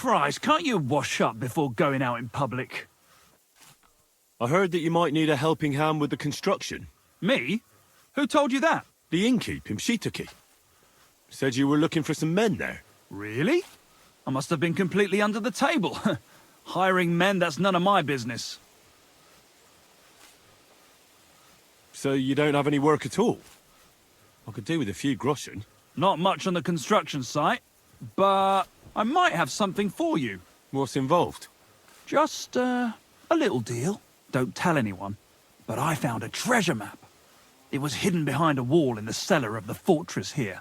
Christ, can't you wash up before going out in public? I heard that you might need a helping hand with the construction. Me? Who told you that? The innkeep in Pshitaki. Said you were looking for some men there. Really? I must have been completely under the table. Hiring men, that's none of my business. So you don't have any work at all? I could do with a few groschen. Not much on the construction site, but I might have something for you. What's involved? Just, a little deal. Don't tell anyone, but I found a treasure map. It was hidden behind a wall in the cellar of the fortress here.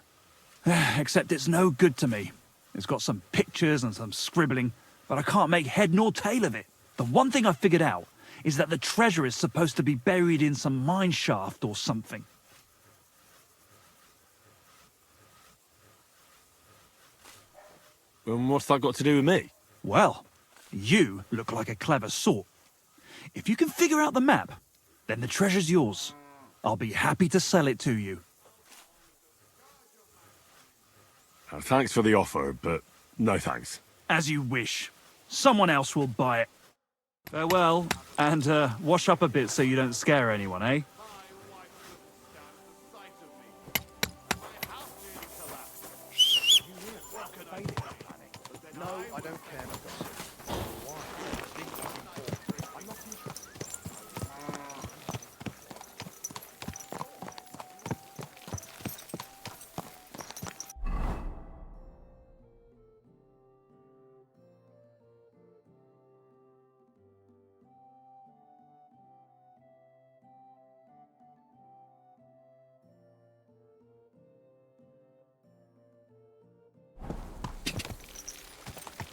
Except it's no good to me. It's got some pictures and some scribbling, but I can't make head nor tail of it. The one thing I figured out is that the treasure is supposed to be buried in some mine shaft or something. And what's that got to do with me? Well, you look like a clever sort. If you can figure out the map, then the treasure's yours. I'll be happy to sell it to you. Thanks for the offer, but no thanks. As you wish. Someone else will buy it. Farewell, and wash up a bit so you don't scare anyone, eh? No, I don't care.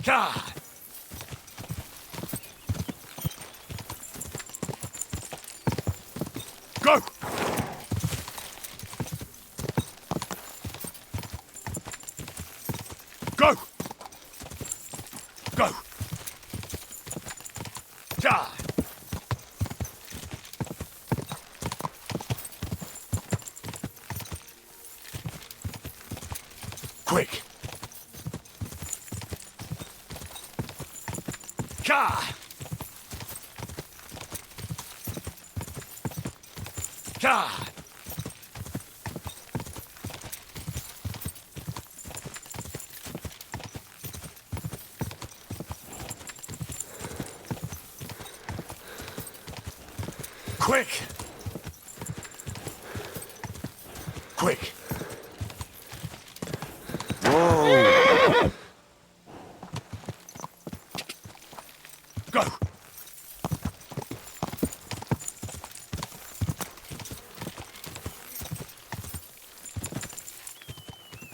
God! Go! Go! Go! God! Quick! God! God! Quick! Quick! Whoa! Go!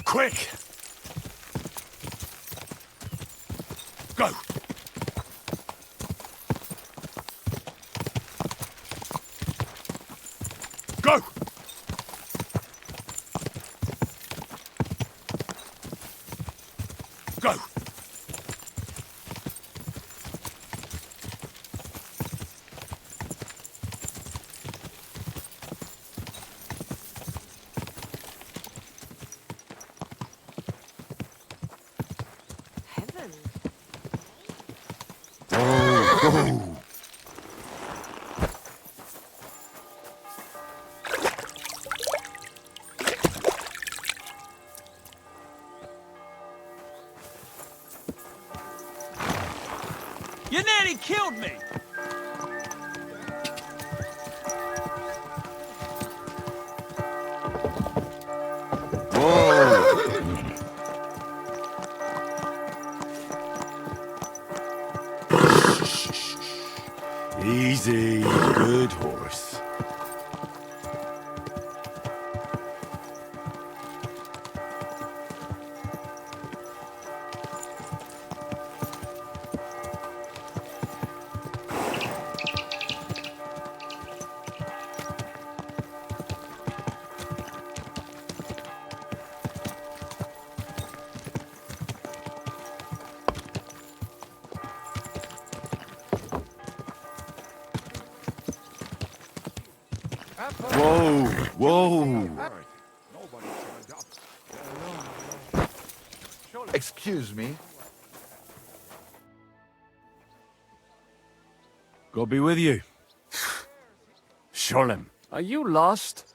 Quick! Go! Go! Go! Heaven. Go! You nearly killed me! Easy, good horse. Whoa, whoa. Excuse me. God be with you. Sholem, are you lost?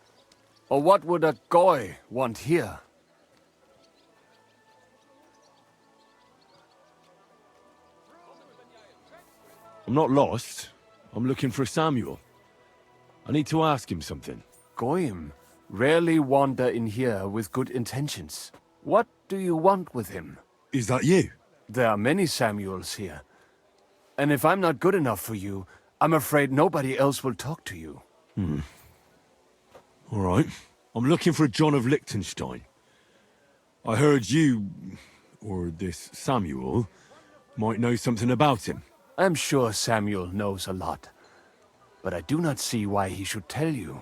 Or what would a goy want here? I'm not lost. I'm looking for Samuel. I need to ask him something. Goyim rarely wander in here with good intentions. What do you want with him? Is that you? There are many Samuels here. And if I'm not good enough for you, I'm afraid nobody else will talk to you. All right. I'm looking for John of Liechtenstein. I heard you, or this Samuel, might know something about him. I'm sure Samuel knows a lot. But I do not see why he should tell you.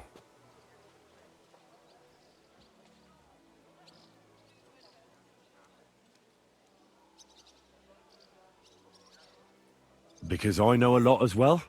Because I know a lot as well?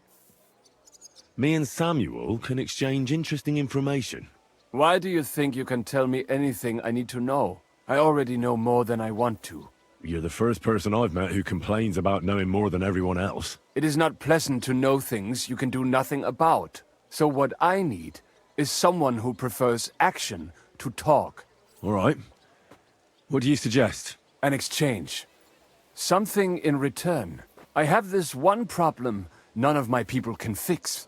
Me and Samuel can exchange interesting information. Why do you think you can tell me anything I need to know? I already know more than I want to. You're the first person I've met who complains about knowing more than everyone else. It is not pleasant to know things you can do nothing about. So what I need is someone who prefers action to talk. All right. What do you suggest? An exchange. Something in return. I have this one problem none of my people can fix.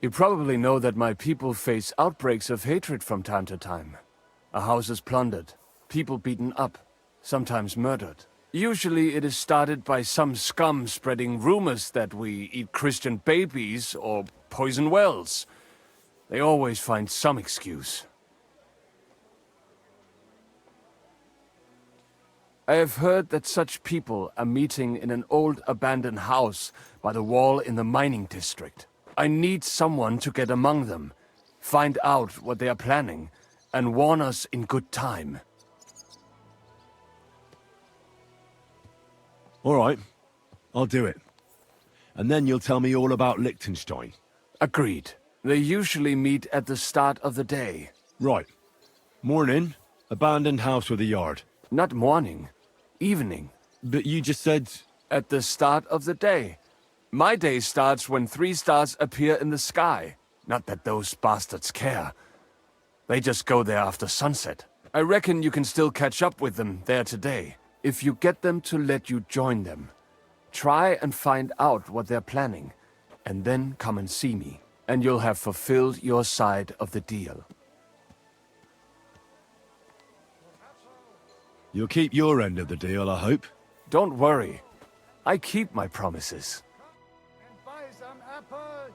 You probably know that my people face outbreaks of hatred from time to time. A house is plundered, people beaten up, sometimes murdered. Usually it is started by some scum spreading rumors that we eat Christian babies or poison wells. They always find some excuse. I have heard that such people are meeting in an old abandoned house by the wall in the mining district. I need someone to get among them, find out what they are planning, and warn us in good time. All right. I'll do it. And then you'll tell me all about Liechtenstein. Agreed. They usually meet at the start of the day. Right. Morning, abandoned house with a yard. Not morning, evening. But you just said... At the start of the day. My day starts when 3 stars appear in the sky. Not that those bastards care. They just go there after sunset. I reckon you can still catch up with them there today, if you get them to let you join them. Try and find out what they're planning, and then come and see me, and you'll have fulfilled your side of the deal. You'll keep your end of the deal, I hope. Don't worry. I keep my promises. And buy some apples.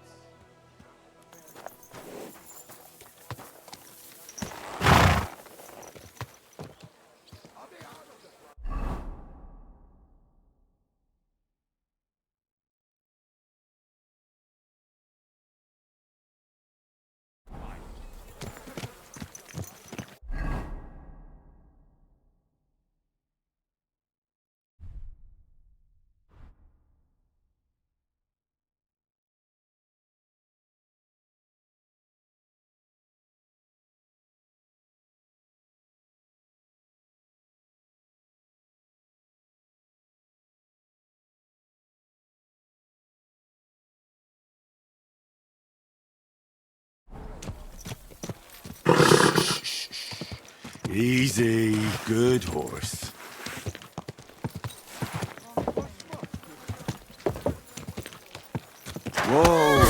Easy, good horse. Whoa!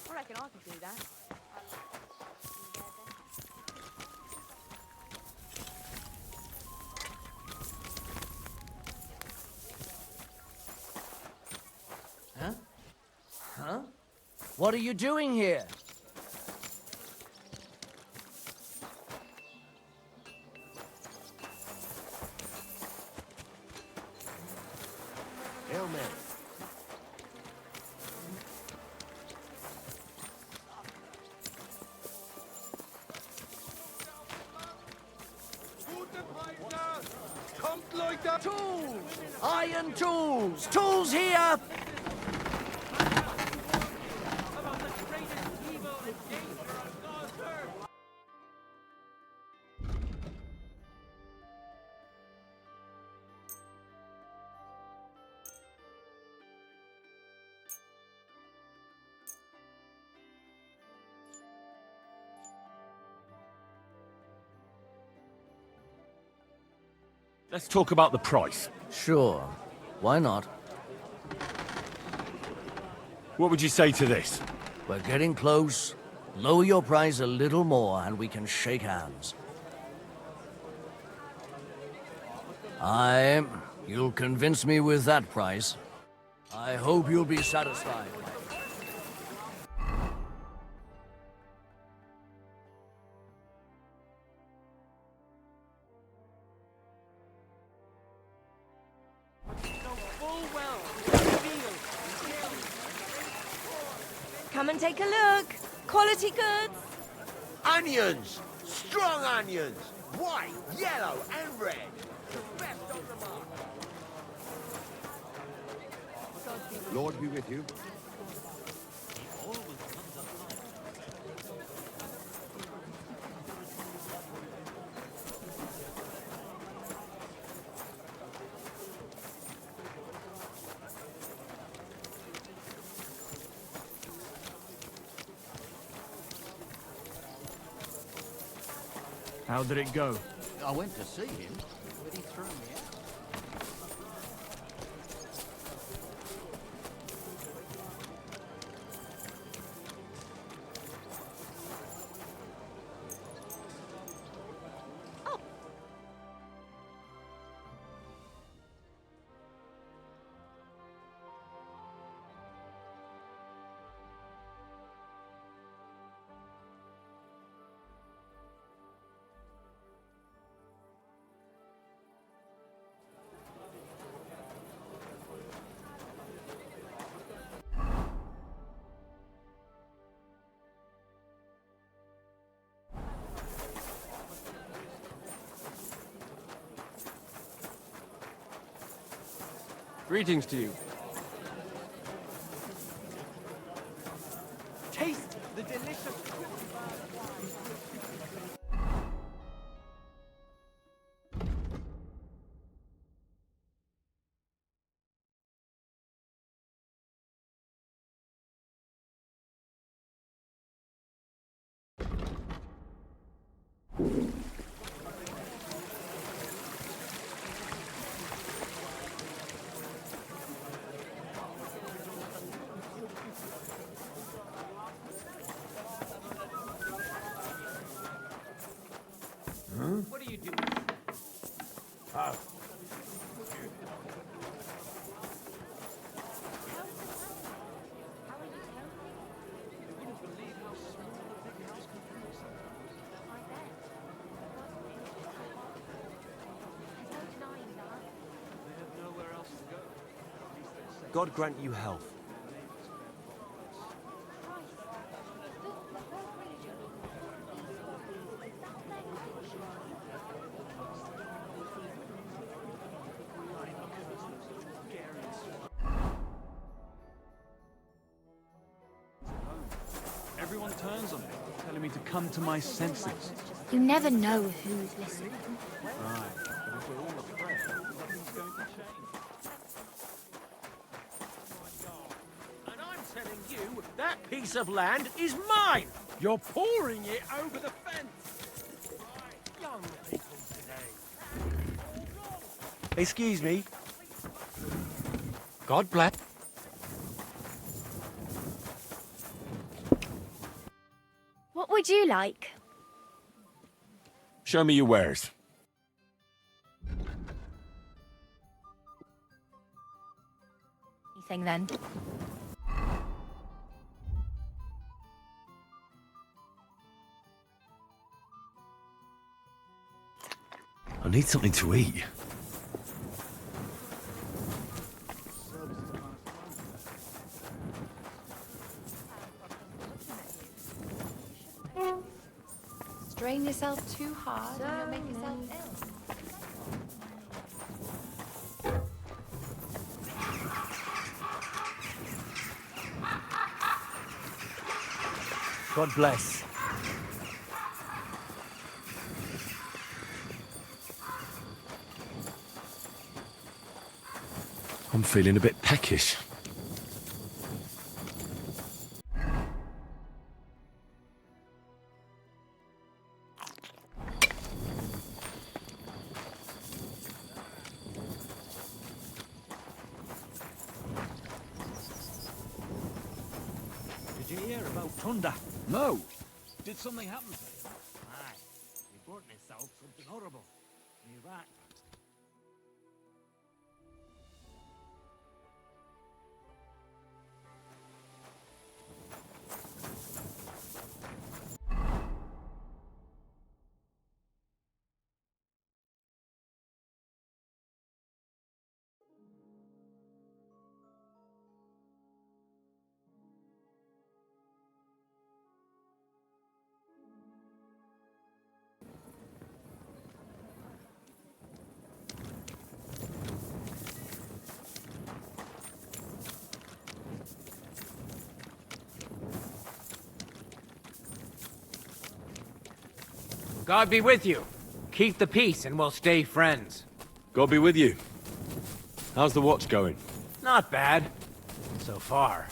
I reckon I could do that. Huh? What are you doing here? Hail Mary. Kommt, Leute! Tools! Iron tools! Tools here! Let's talk about the price. Sure. Why not? What would you say to this? We're getting close. Lower your price a little more and we can shake hands. You'll convince me with that price. I hope you'll be satisfied. Come and take a look. Quality goods. Onions! Strong onions! White, yellow, and red. The best on the market. Lord be with you. How did it go? I went to see him, but he threw me out. Greetings to you. Taste the delicious... What are you doing? God grant you health. Everyone turns on me, telling me to come to my senses. You never know who's listening. Right. But if we're all afraid, nothing's going to change. And I'm telling you, that piece of land is mine! You're pouring it over the fence! Young people today. Excuse me. God bless. What would you like? Show me your wares. Anything then? I need something to eat. Strain yourself too hard and you'll make yourself ill. God bless. I'm feeling a bit peckish. rotunda. No. Did something happen to him? Aye. He burnt himself something horrible. Me rat. God be with you. Keep the peace and we'll stay friends. God be with you. How's the watch going? Not bad. So far.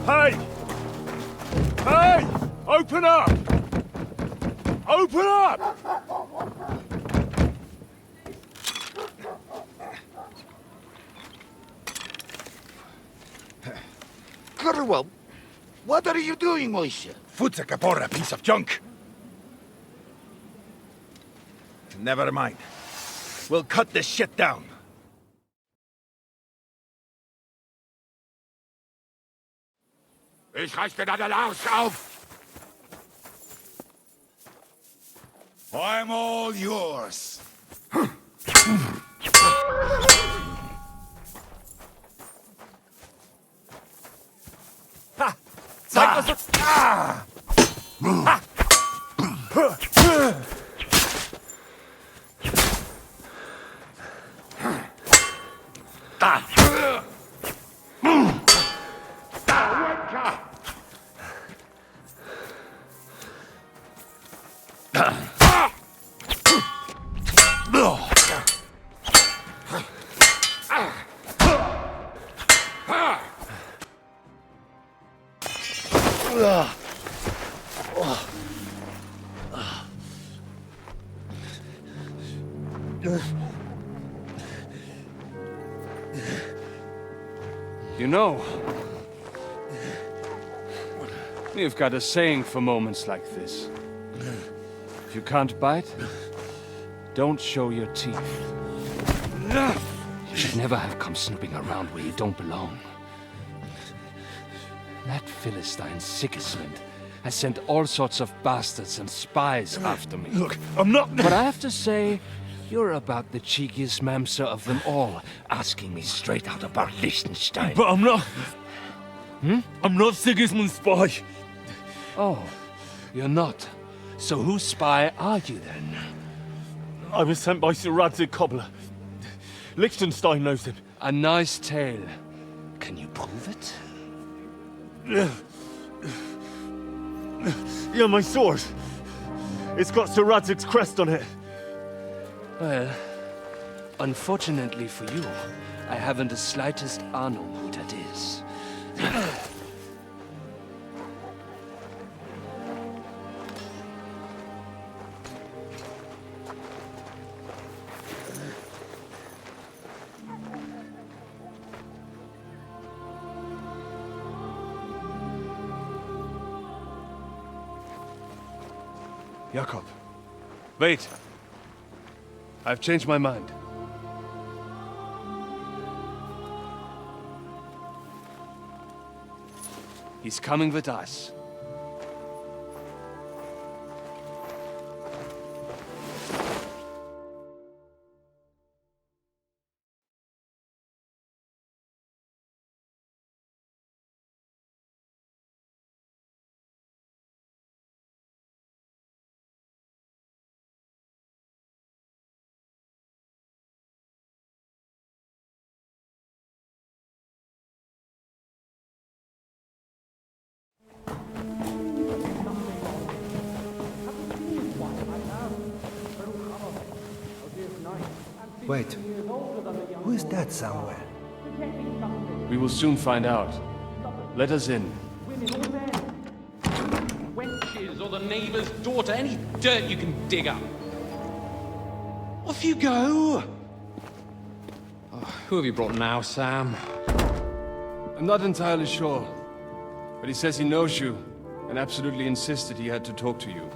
Hey! Hey! Open up! Open up! Curwell, what are you doing, Moishe? Foot's a capora, piece of junk. Never mind. We'll cut this shit down. Ich reiß dir da den Arsch auf! I'm all yours. Ha! Zeig, was du... Ah! Ha! You know, we've got a saying for moments like this. If you can't bite, don't show your teeth. You should never have come snooping around where you don't belong. That Philistine Sigismund has sent all sorts of bastards and spies after me. Look, I'm not... But I have to say, you're about the cheekiest mamser of them all, asking me straight out about Liechtenstein. But I'm not... I'm not Sigismund's spy. Oh, you're not. So whose spy are you then? I was sent by Sir Radzig Cobbler. Liechtenstein knows him. A nice tale. Can you prove it? Yeah, my sword. It's got Sir Radzig's crest on it. Well, unfortunately for you, I haven't the slightest ahnung who that is. Jakob, wait. I've changed my mind. He's coming with us. Wait, who is that somewhere? We will soon find out. Let us in. Wenches or the neighbor's daughter, any dirt you can dig up. Off you go! Oh, who have you brought now, Sam? I'm not entirely sure, but he says he knows you, and absolutely insisted he had to talk to you.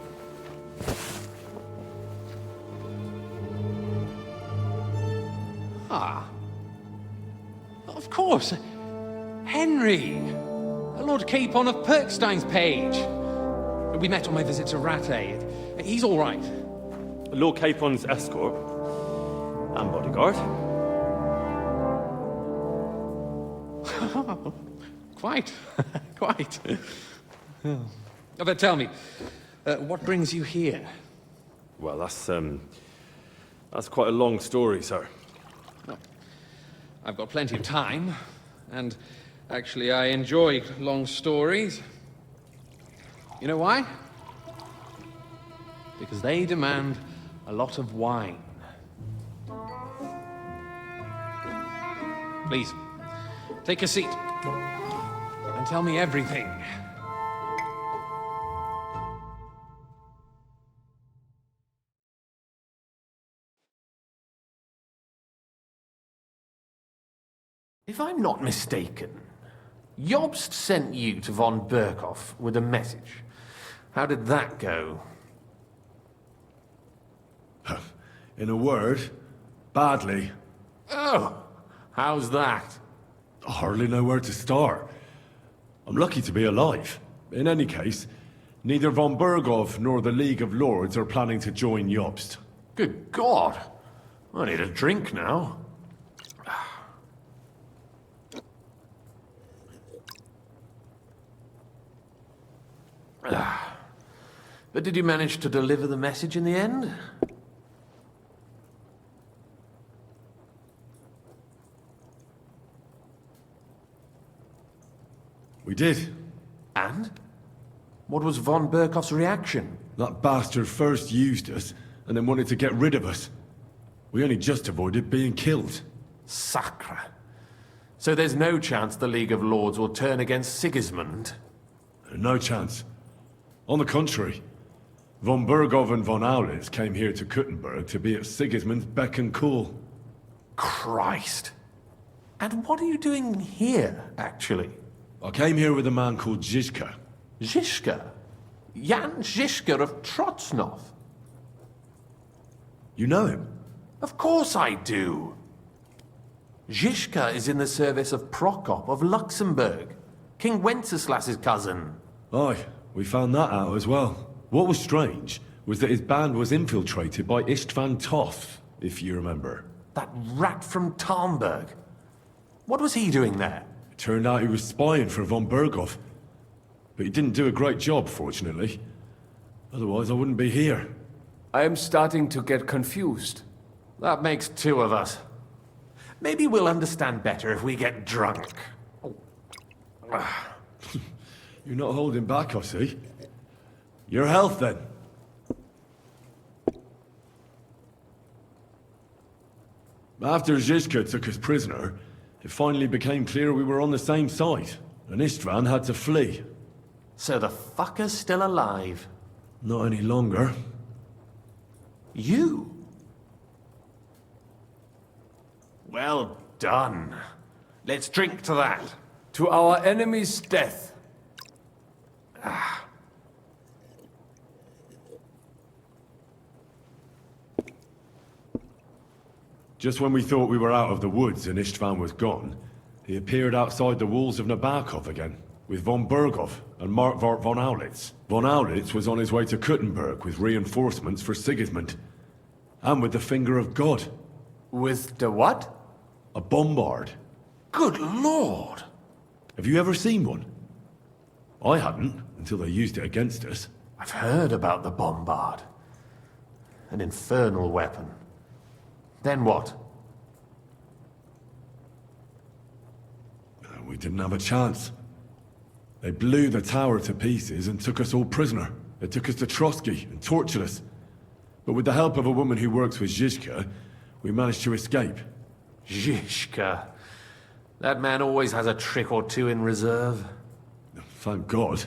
Ah. Of course. Henry. Lord Capon of Perkstein's page. We met on my visit to Rattay. He's all right. Lord Capon's escort and bodyguard. Quite. Quite. But tell me, what brings you here? Well, that's quite a long story, sir. Well, I've got plenty of time, and actually I enjoy long stories. You know why? Because they demand a lot of wine. Please, take a seat and tell me everything. If I'm not mistaken, Jobst sent you to von Berkhoff with a message. How did that go? In a word, badly. Oh, how's that? I hardly know where to start. I'm lucky to be alive. In any case, neither von Berghoff nor the League of Lords are planning to join Jobst. Good God! I need a drink now. But did you manage to deliver the message in the end? We did. And? What was von Berkhoff's reaction? That bastard first used us, and then wanted to get rid of us. We only just avoided being killed. Sacre. So there's no chance the League of Lords will turn against Sigismund? No chance. On the contrary, von Berghoff and von Aulitz came here to Kuttenberg to be at Sigismund's beck and call. Christ. And what are you doing here, actually? I came here with a man called Zizka. Zizka? Jan Zizka of Trotsnov? You know him? Of course I do. Zizka is in the service of Prokop of Luxembourg, King Wenceslas's cousin. Aye, we found that out as well. What was strange was that his band was infiltrated by Istvan Toth, if you remember. That rat from Tarnberg. What was he doing there? It turned out he was spying for von Berghoff. But he didn't do a great job, fortunately. Otherwise, I wouldn't be here. I am starting to get confused. That makes two of us. Maybe we'll understand better if we get drunk. You're not holding back, I see. Your health, then. After Zizka took us prisoner, it finally became clear we were on the same side, and Istvan had to flee. So the fucker's still alive? Not any longer. You? Well done. Let's drink to that. To our enemy's death. Just when we thought we were out of the woods and Istvan was gone, he appeared outside the walls of Nabokov again, with von Berghoff and Markvart von Aulitz. Von Aulitz was on his way to Kuttenberg with reinforcements for Sigismund. And with the finger of God. With the what? A bombard. Good Lord! Have you ever seen one? I hadn't, until they used it against us. I've heard about the bombard. An infernal weapon. Then what? We didn't have a chance. They blew the tower to pieces and took us all prisoner. They took us to Trotsky and tortured us. But with the help of a woman who works with Zizka, We managed to escape. Zhishka. That man always has a trick or two in reserve. Thank God.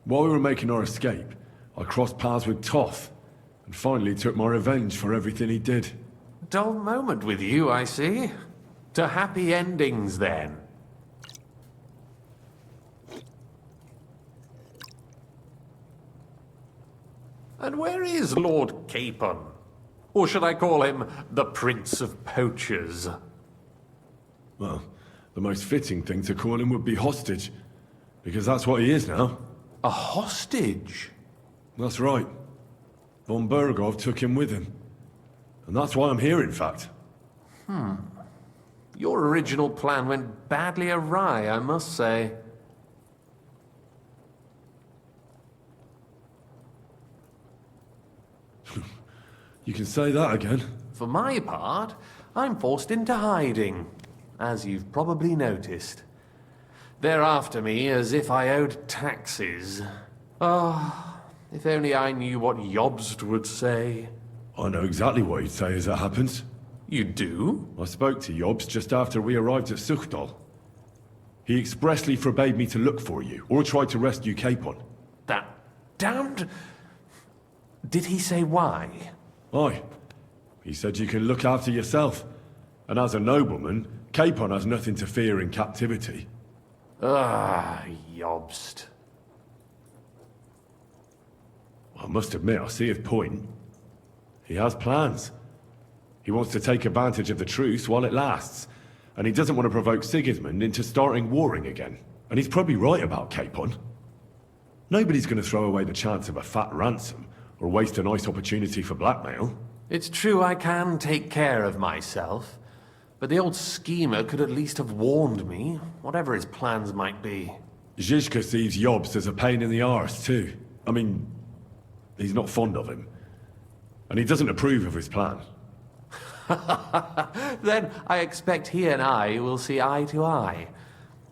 While we were making our escape, I crossed paths with Toff, and finally took my revenge for everything he did. Dull moment with you, I see. To happy endings, then. And where is Lord Capon? Or should I call him the Prince of Poachers? Well, the most fitting thing to call him would be hostage, because that's what he is now. A hostage? That's right. Von Bergov took him with him. And that's why I'm here, in fact. Your original plan went badly awry, I must say. You can say that again. For my part, I'm forced into hiding, as you've probably noticed. They're after me as if I owed taxes. Ah, if only I knew what Jobst would say. I know exactly what he'd say as it happens. You do? I spoke to Jobst just after we arrived at Suchdal. He expressly forbade me to look for you, or try to rescue Capon. That damned... Did he say why? Aye. He said you can look after yourself. And as a nobleman, Capon has nothing to fear in captivity. Ah, Jobst. I must admit, I see his point. He has plans. He wants to take advantage of the truce while it lasts. And he doesn't want to provoke Sigismund into starting warring again. And he's probably right about Capon. Nobody's going to throw away the chance of a fat ransom, or waste a nice opportunity for blackmail. It's true I can take care of myself, but the old schemer could at least have warned me, whatever his plans might be. Zhizka sees Jobst as a pain in the arse, too. I mean, he's not fond of him. And he doesn't approve of his plan. Then I expect he and I will see eye to eye.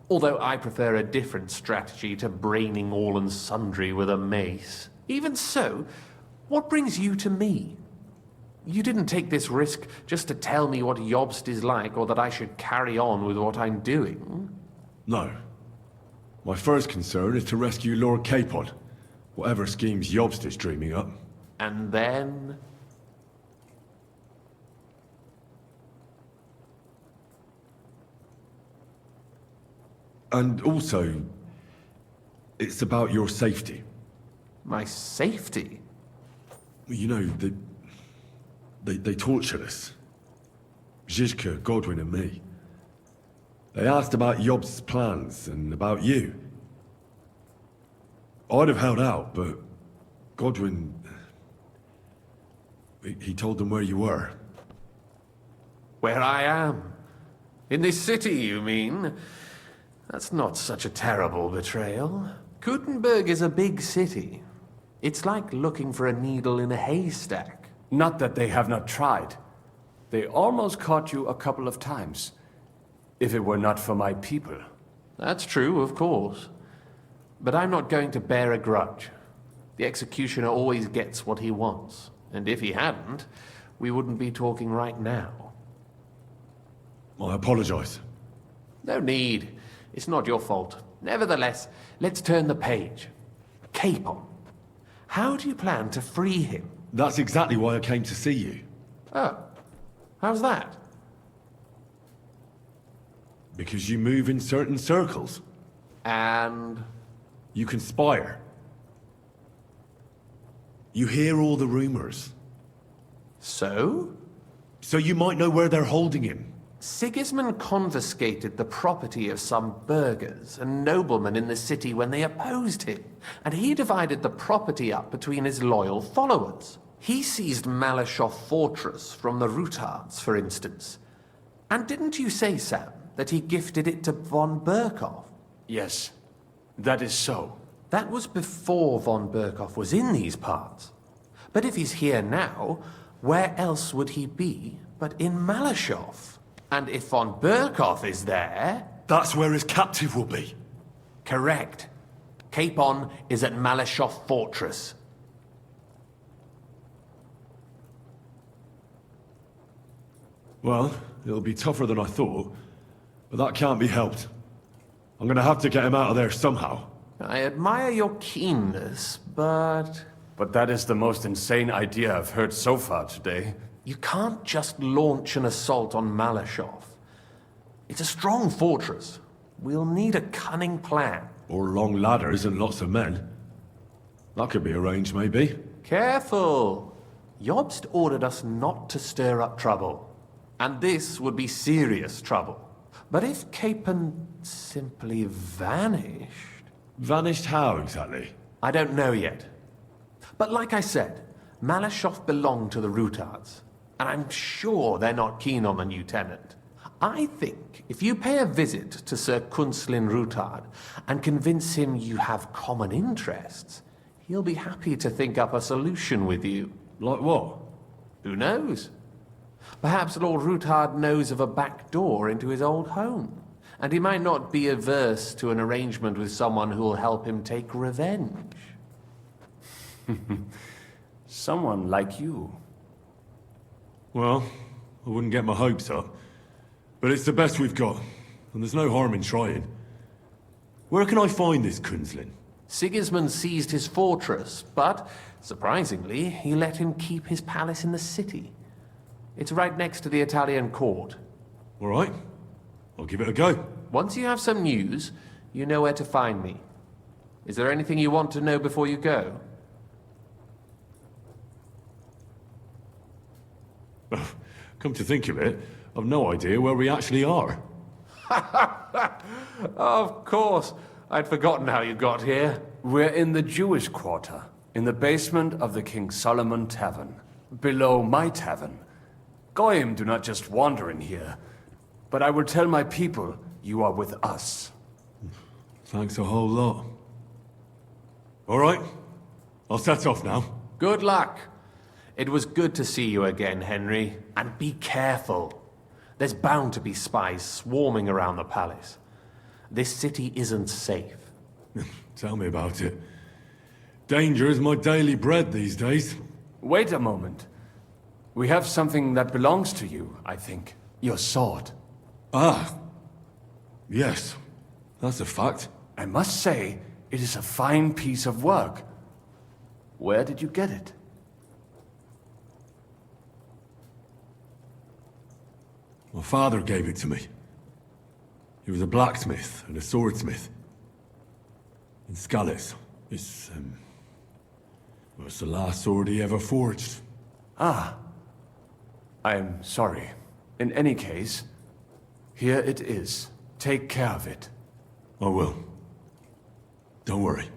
Although I prefer a different strategy to braining all and sundry with a mace. Even so, what brings you to me? You didn't take this risk just to tell me what Jobst is like, or that I should carry on with what I'm doing. No. My first concern is to rescue Lord Capon, whatever schemes Jobst is dreaming up. And then... And also, it's about your safety. My safety? You know, they tortured us. Zhizka, Godwin and me. They asked about Jobst's plans and about you. I'd have held out, but Godwin... He told them where you were. Where I am? In this city, you mean? That's not such a terrible betrayal. Gutenberg is a big city. It's like looking for a needle in a haystack. Not that they have not tried. They almost caught you a couple of times. If it were not for my people. That's true, of course. But I'm not going to bear a grudge. The executioner always gets what he wants. And if he hadn't, we wouldn't be talking right now. I apologize. No need. It's not your fault. Nevertheless, let's turn the page. Capon. How do you plan to free him? That's exactly why I came to see you. Oh. How's that? Because you move in certain circles. And? You conspire. You hear all the rumors. So? So you might know where they're holding him. Sigismund confiscated the property of some burghers and noblemen in the city when they opposed him, and he divided the property up between his loyal followers. He seized Malashov Fortress from the Rutards, for instance. And didn't you say, Sam, that he gifted it to von Berkov? Yes, that is so. That was before von Berkov was in these parts. But if he's here now, where else would he be but in Malashov? And if von Berkov is there... That's where his captive will be. Correct. Capon is at Malashov Fortress. Well, it'll be tougher than I thought, but that can't be helped. I'm gonna have to get him out of there somehow. I admire your keenness, but... But that is the most insane idea I've heard so far today. You can't just launch an assault on Malashov. It's a strong fortress. We'll need a cunning plan. Or long ladders and lots of men. That could be arranged, maybe. Careful! Jobst ordered us not to stir up trouble. And this would be serious trouble. But if Capon simply vanished... Vanished how, exactly? I don't know yet. But like I said, Malashov belonged to the Rutards. And I'm sure they're not keen on the new tenant. I think if you pay a visit to Sir Kunslin Rutard and convince him you have common interests, he'll be happy to think up a solution with you. Like what? Who knows? Perhaps Lord Rutard knows of a back door into his old home, and he might not be averse to an arrangement with someone who will help him take revenge. Someone like you. Well, I wouldn't get my hopes up. But it's the best we've got, and there's no harm in trying. Where can I find this Kunslin? Sigismund seized his fortress, but, surprisingly, he let him keep his palace in the city. It's right next to the Italian court. All right. I'll give it a go. Once you have some news, you know where to find me. Is there anything you want to know before you go? Come to think of it, I've no idea where we actually are. Of course. I'd forgotten how you got here. We're in the Jewish quarter, in the basement of the King Solomon Tavern, below my tavern. Goyim do not just wander in here, but I will tell my people you are with us. Thanks a whole lot. All right, I'll set off now. Good luck. It was good to see you again, Henry. And be careful. There's bound to be spies swarming around the palace. This city isn't safe. Tell me about it. Danger is my daily bread these days. Wait a moment. We have something that belongs to you, I think. Your sword. Ah. Yes. That's a fact. I must say, it is a fine piece of work. Where did you get it? My father gave it to me. He was a blacksmith and a swordsmith. In Skalitz. It's the last sword he ever forged. Ah. I'm sorry. In any case, here it is. Take care of it. I will. Don't worry.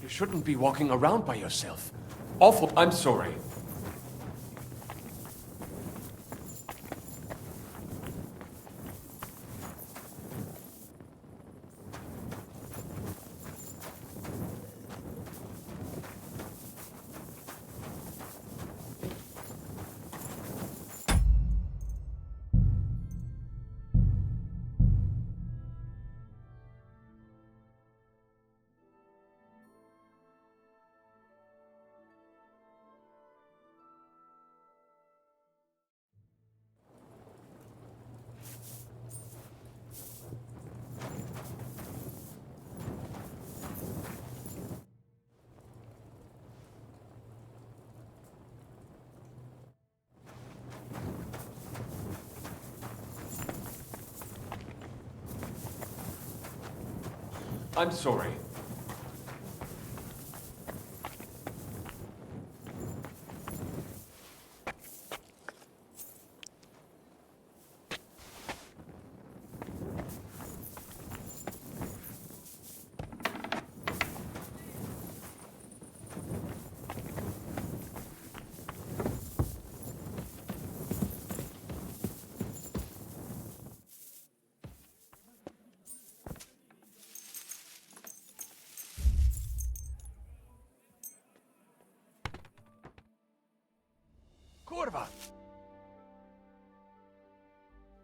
You shouldn't be walking around by yourself. Awful. I'm sorry. I'm sorry. cover!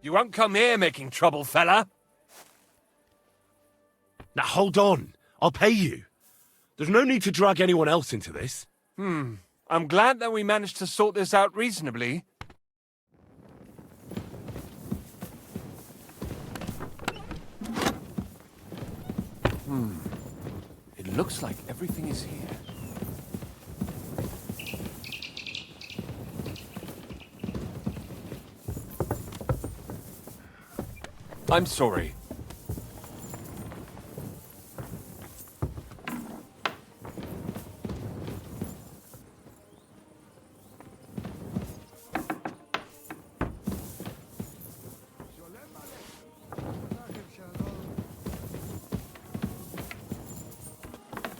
You won't come here making trouble, fella. Now hold on. I'll pay you. There's no need to drag anyone else into this. I'm glad that we managed to sort this out reasonably. It looks like everything is here. I'm sorry.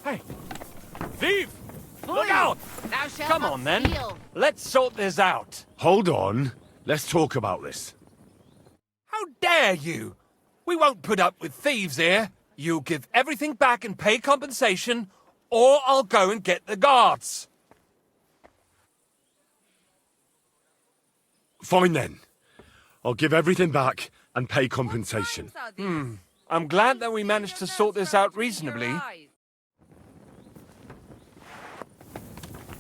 Hey! Thief! Look out! Thou shalt Come not on, then. steal. Let's sort this out. Hold on. Let's talk about this. How dare you? We won't put up with thieves here. You give everything back and pay compensation, or I'll go and get the guards. Fine then. I'll give everything back and pay compensation. I'm glad that we managed to sort this out reasonably.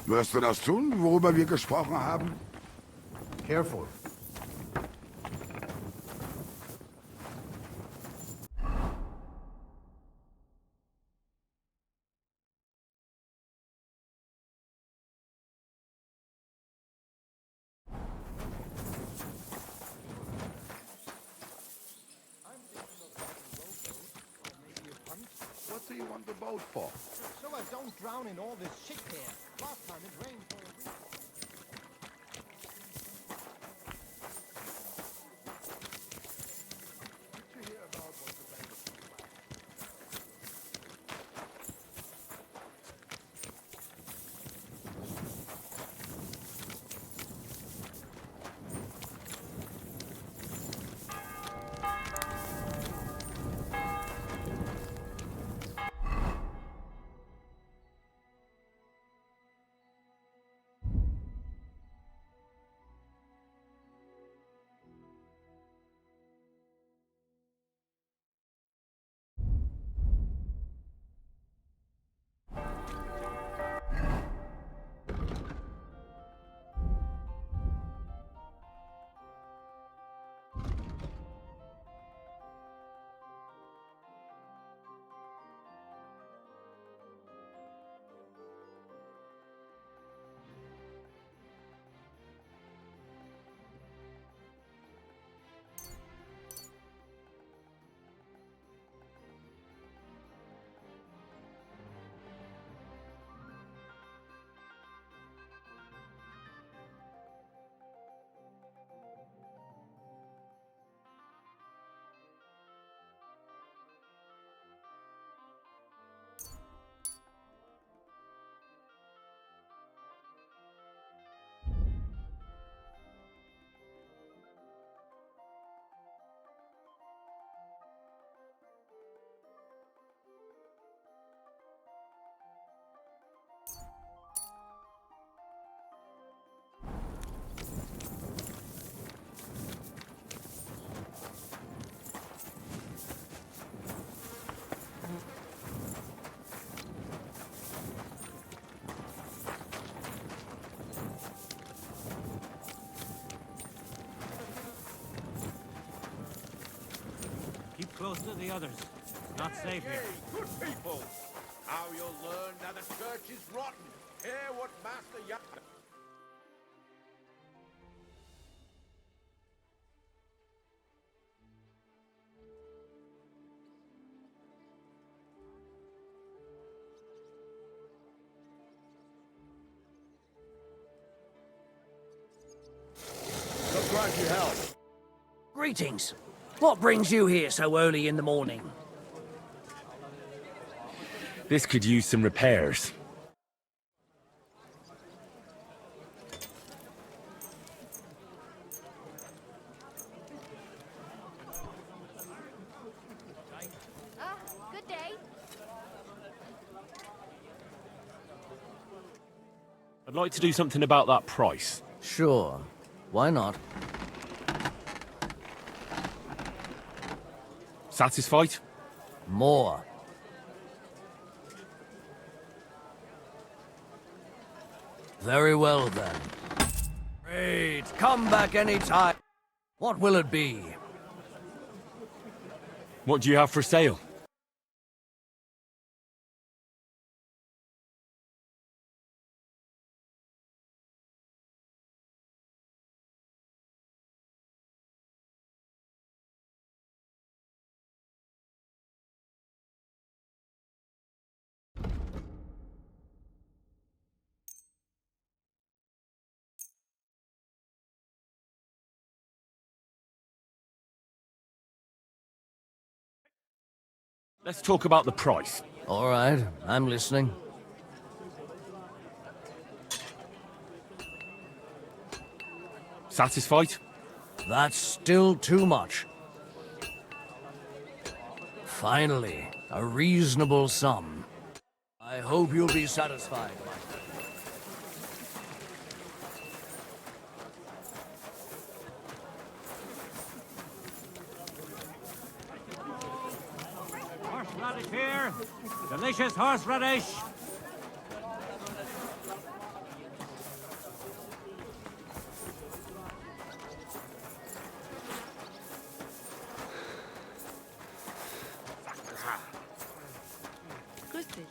Wirst du das tun, worüber wir gesprochen haben? Careful. What do you want the boat for? So I don't drown in all this shit here. Last time it rained for a week. Did you hear about what the bank Keep close to the others. Not safe here. Good people! How you'll learn that the church is rotten. Hear what Master Young... Look like you help. Greetings. What brings you here so early in the morning? This could use some repairs. Good day. I'd like to do something about that price. Sure. Why not? Satisfied? More. Very well, then. Great. Come back anytime. What will it be? What do you have for sale? Let's talk about the price. All right, I'm listening. Satisfied? That's still too much. Finally, a reasonable sum. I hope you'll be satisfied. Horseradish here. Delicious horseradish. Grüß dich.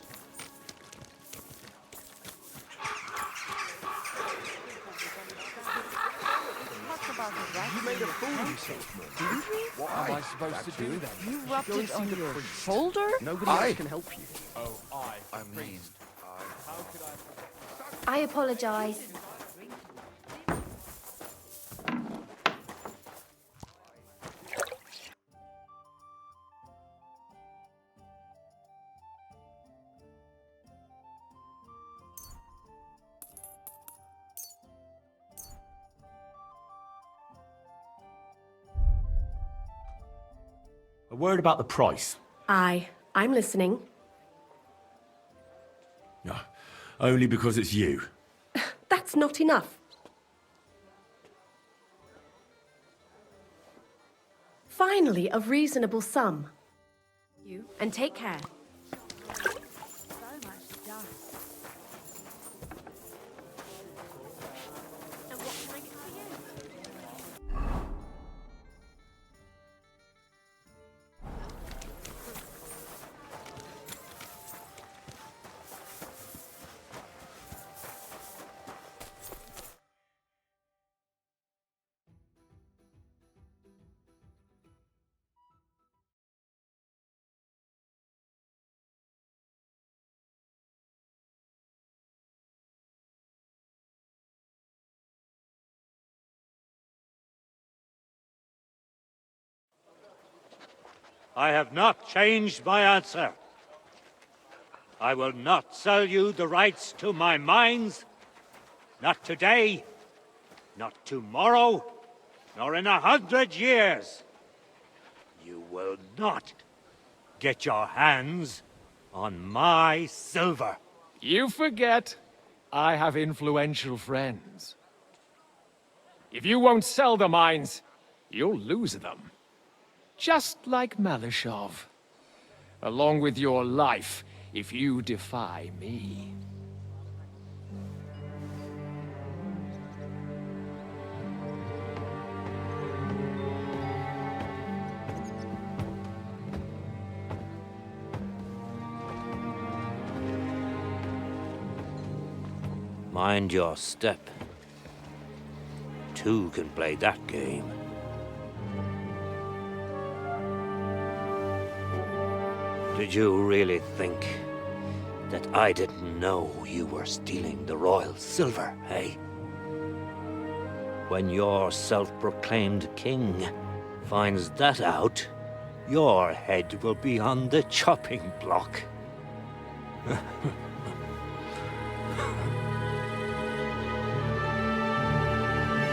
You made a fool of yourself, Did we? What am I supposed to do then? You rubbed it on your shoulder? Nobody else can help you. I apologize. A word about the price. I'm listening. No, only because it's you. That's not enough. Finally, a reasonable sum. You, and take care. So much dust. And what can I get for you? I have not changed my answer. I will not sell you the rights to my mines. Not today, not tomorrow, nor in 100 years. You will not get your hands on my silver. You forget, I have influential friends. If you won't sell the mines, you'll lose them. Just like Malishov. Along with your life, if you defy me. Mind your step. Two can play that game. Did you really think that I didn't know you were stealing the royal silver, eh? When your self-proclaimed king finds that out, your head will be on the chopping block.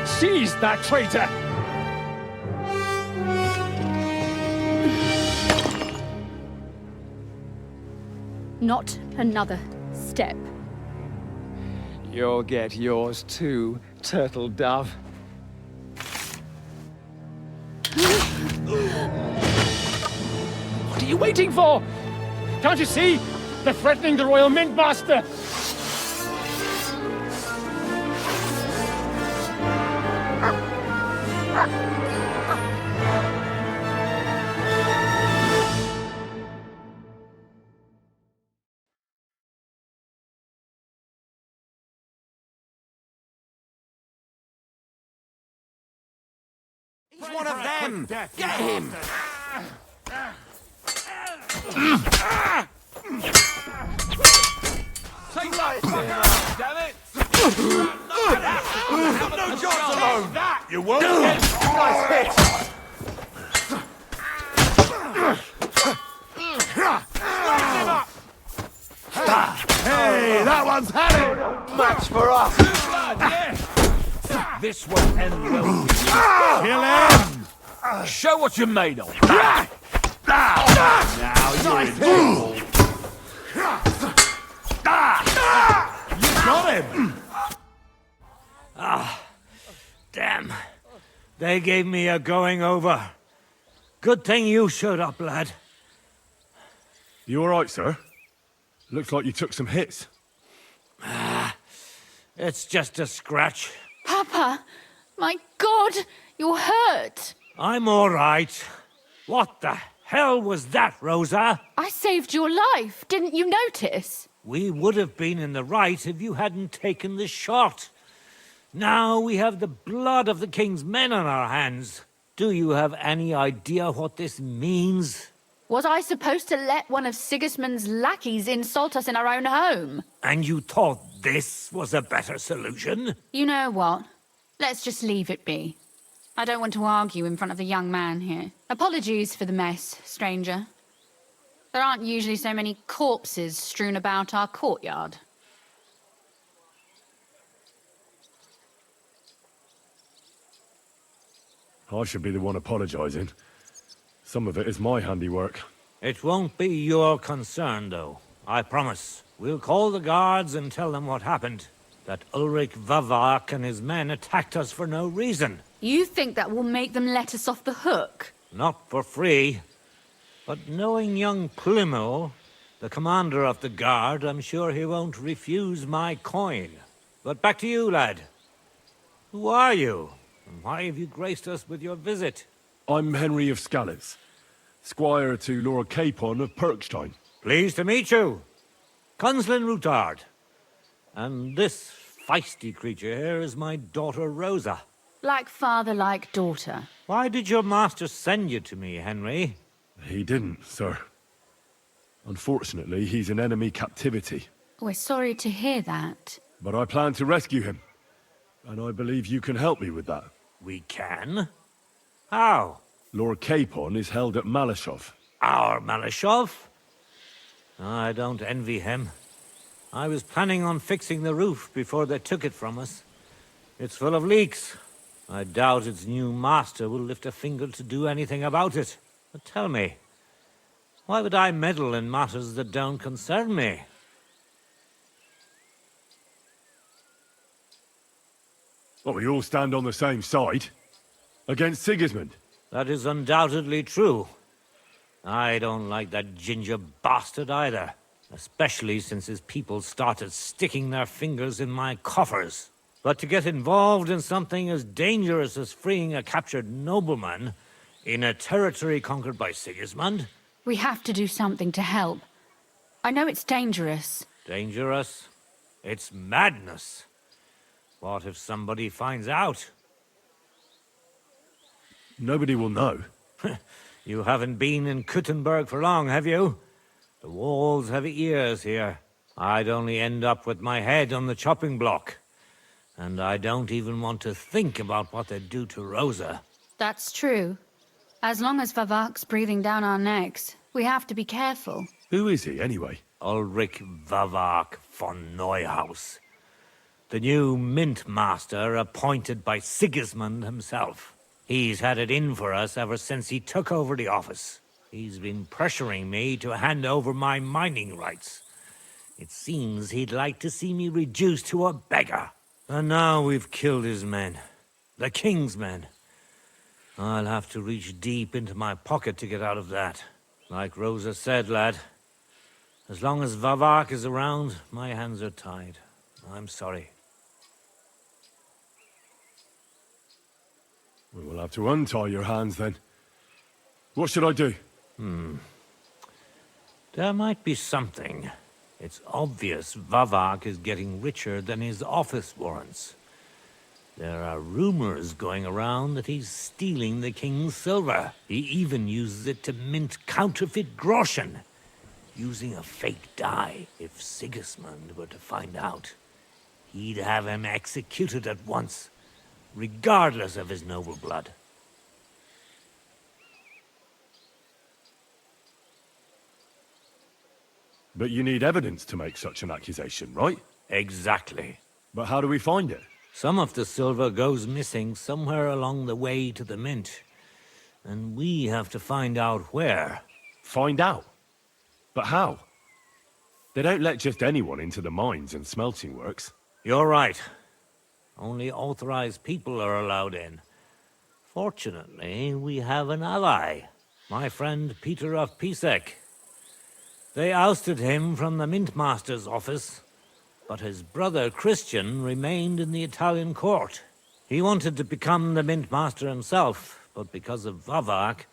Seize that traitor! Not another step. You'll get yours too, turtle dove. What are you waiting for? Can't you see? They're threatening the Royal Mint Master! He's one of them! Get him! Take that, damn it! No jobs alone! That you won't get! Nice hit! Hey, that one's had it! Match for us! This will end well. Kill him! Show what you're made of. Now you're in trouble. You got him! Ah, damn. They gave me a going over. Good thing you showed up, lad. You all right, sir? Looks like you took some hits. It's just a scratch. Papa, my God, you're hurt. I'm all right. What the hell was that, Rosa? I saved your life. Didn't you notice? We would have been in the right if you hadn't taken the shot. Now we have the blood of the king's men on our hands. Do you have any idea what this means? Was I supposed to let one of Sigismund's lackeys insult us in our own home? And you thought this was a better solution? You know what? Let's just leave it be. I don't want to argue in front of the young man here. Apologies for the mess, stranger. There aren't usually so many corpses strewn about our courtyard. I should be the one apologising. Some of it is my handiwork. It won't be your concern, though. I promise. We'll call the guards and tell them what happened. That Ulrich Vavak and his men attacked us for no reason. You think that will make them let us off the hook? Not for free. But knowing young Plimo, the commander of the guard, I'm sure he won't refuse my coin. But back to you, lad. Who are you? And why have you graced us with your visit? I'm Henry of Skalitz, squire to Lord Capon of Perkstein. Pleased to meet you. Conslin Routard. And this feisty creature here is my daughter Rosa. Like father, like daughter. Why did your master send you to me, Henry? He didn't, sir. Unfortunately, he's in enemy captivity. We're sorry to hear that. But I plan to rescue him. And I believe you can help me with that. We can? How? Lord Capon is held at Malashov. Our Malashov? I don't envy him. I was planning on fixing the roof before they took it from us. It's full of leaks. I doubt its new master will lift a finger to do anything about it. But tell me, why would I meddle in matters that don't concern me? Well, we all stand on the same side. Against Sigismund. That is undoubtedly true. I don't like that ginger bastard either. Especially since his people started sticking their fingers in my coffers. But to get involved in something as dangerous as freeing a captured nobleman in a territory conquered by Sigismund? We have to do something to help. I know it's dangerous. Dangerous? It's madness. What if somebody finds out? Nobody will know. You haven't been in Kuttenberg for long, have you? The walls have ears here. I'd only end up with my head on the chopping block. And I don't even want to think about what they'd do to Rosa. That's true. As long as Vavak's breathing down our necks, we have to be careful. Who is he, anyway? Ulrich Vavak von Neuhaus. The new mint master appointed by Sigismund himself. He's had it in for us ever since he took over the office. He's been pressuring me to hand over my mining rights. It seems he'd like to see me reduced to a beggar. And now we've killed his men. The king's men. I'll have to reach deep into my pocket to get out of that. Like Rosa said, lad, as long as Vavak is around, my hands are tied. I'm sorry. We will have to untie your hands then. What should I do? There might be something. It's obvious Vavak is getting richer than his office warrants. There are rumors going around that he's stealing the king's silver. He even uses it to mint counterfeit groschen, using a fake die. If Sigismund were to find out, he'd have him executed at once, regardless of his noble blood. But you need evidence to make such an accusation, right? Exactly. But how do we find it? Some of the silver goes missing somewhere along the way to the mint. And we have to find out where. Find out? But how? They don't let just anyone into the mines and smelting works. You're right. Only authorized people are allowed in. Fortunately, we have an ally. My friend Peter of Pisek. They ousted him from the Mintmaster's office, but his brother Christian remained in the Italian court. He wanted to become the Mintmaster himself, but because of Vavak,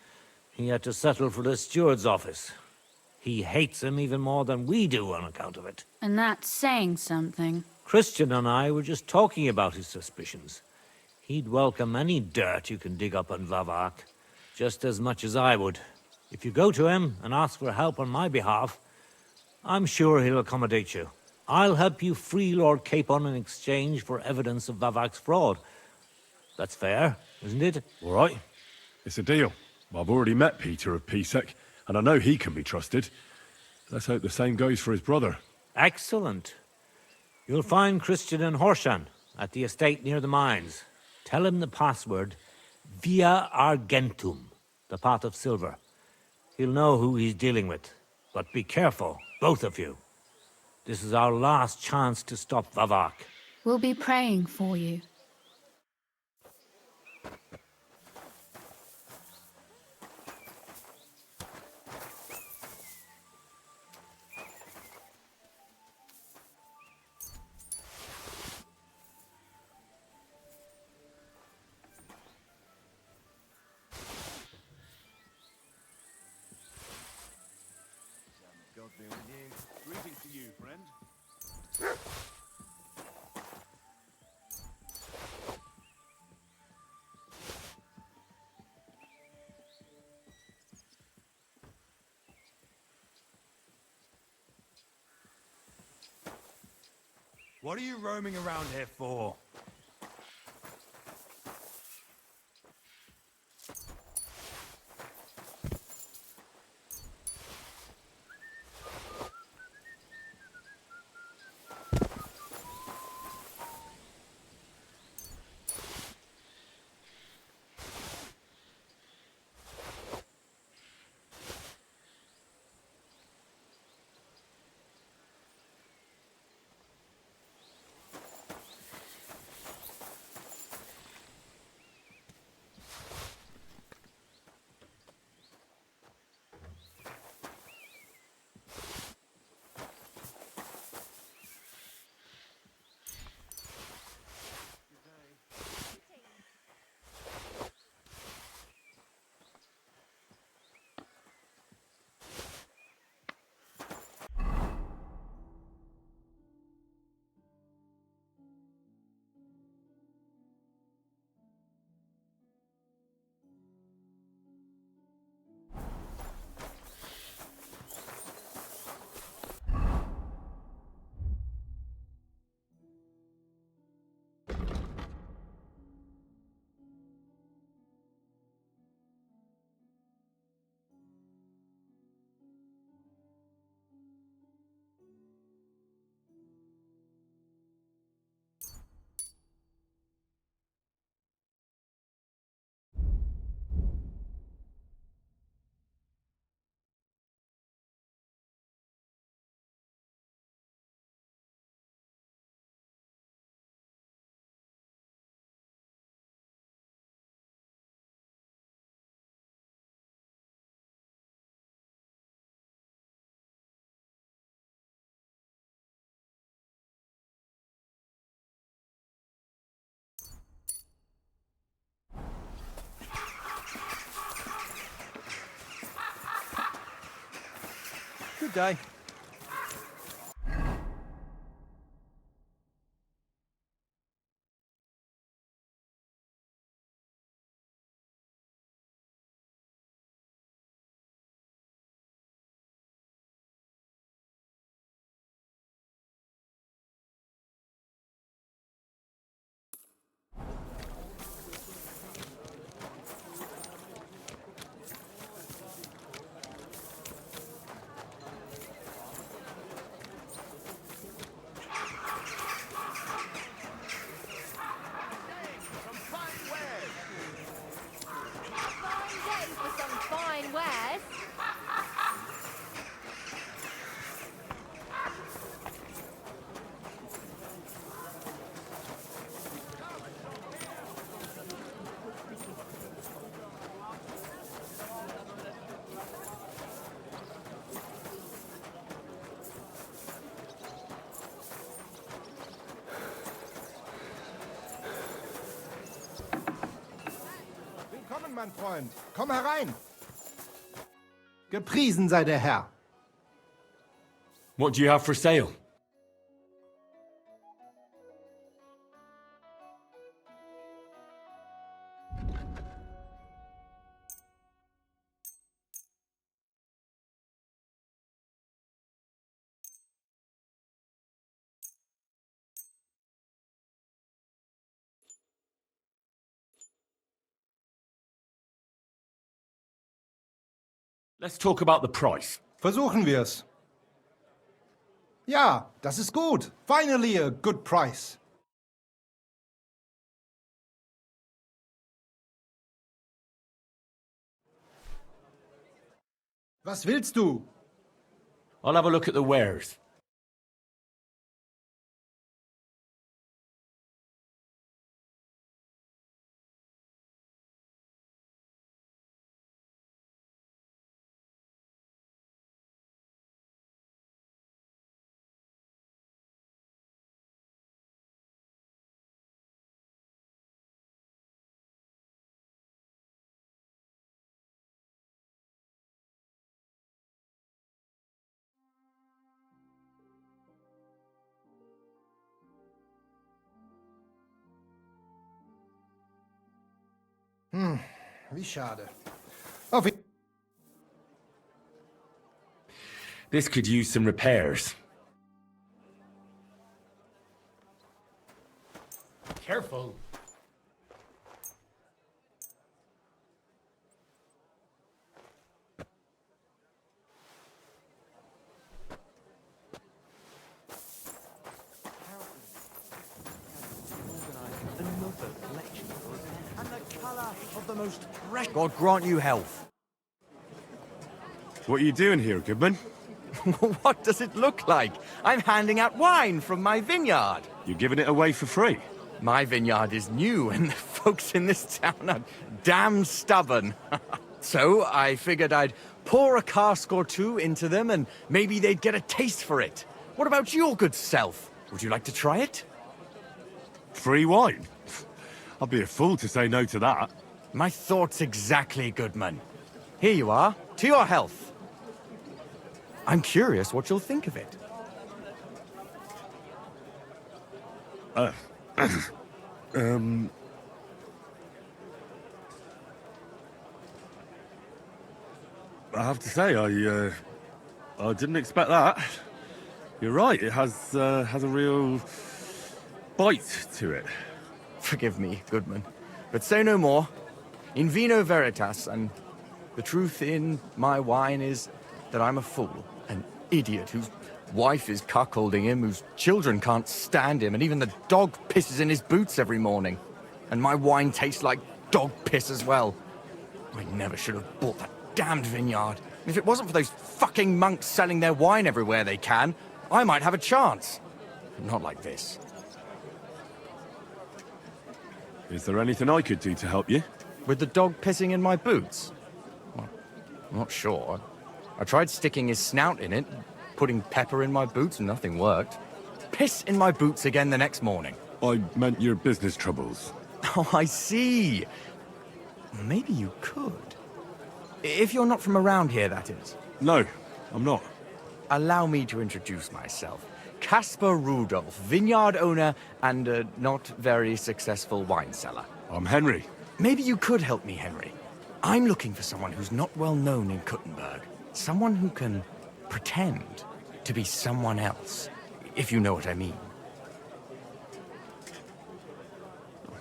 he had to settle for the steward's office. He hates him even more than we do on account of it. And that's saying something. Christian and I were just talking about his suspicions. He'd welcome any dirt you can dig up on Vavak, just as much as I would. If you go to him and ask for help on my behalf, I'm sure he'll accommodate you. I'll help you free Lord Capon in exchange for evidence of Vavak's fraud. That's fair, isn't it? All right. It's a deal. I've already met Peter of Pisek, and I know he can be trusted. Let's hope the same goes for his brother. Excellent. You'll find Christian in Horshan, at the estate near the mines. Tell him the password, Via Argentum, the pot of silver. He'll know who he's dealing with. But be careful, both of you. This is our last chance to stop Vavak. We'll be praying for you. Greetings to you, friend. What are you roaming around here for? day. Willkommen, mein Freund. Komm herein. Gepriesen sei der Herr. What do you have for sale? Let's talk about the price. Versuchen wir's. Ja, das ist gut. Finally a good price. Was willst du? I'll have a look at the wares. Wie schade. This could use some repairs. Careful. God grant you health. What are you doing here, Goodman? What does it look like? I'm handing out wine from my vineyard. You're giving it away for free? My vineyard is new, and the folks in this town are damn stubborn. So I figured I'd pour a cask or two into them, and maybe they'd get a taste for it. What about your good self? Would you like to try it? Free wine? I'd be a fool to say no to that. My thoughts exactly, Goodman. Here you are, to your health. I'm curious what you'll think of it. I have to say, I didn't expect that. You're right, it has a real bite to it. Forgive me, Goodman, but say no more. In vino veritas, and the truth in my wine is that I'm a fool, an idiot whose wife is cuckolding him, whose children can't stand him, and even the dog pisses in his boots every morning. And my wine tastes like dog piss as well. I never should have bought that damned vineyard. If it wasn't for those fucking monks selling their wine everywhere they can, I might have a chance. Not like this. Is there anything I could do to help you? With the dog pissing in my boots? Well, I'm not sure. I tried sticking his snout in it, putting pepper in my boots, and nothing worked. Piss in my boots again the next morning. I meant your business troubles. Oh, I see. Maybe you could. If you're not from around here, that is. No, I'm not. allow me to introduce myself. Caspar Rudolph, vineyard owner and a not very successful wine seller. I'm Henry. Maybe you could help me, Henry. I'm looking for someone who's not well known in Kuttenberg. Someone who can pretend to be someone else, if you know what I mean.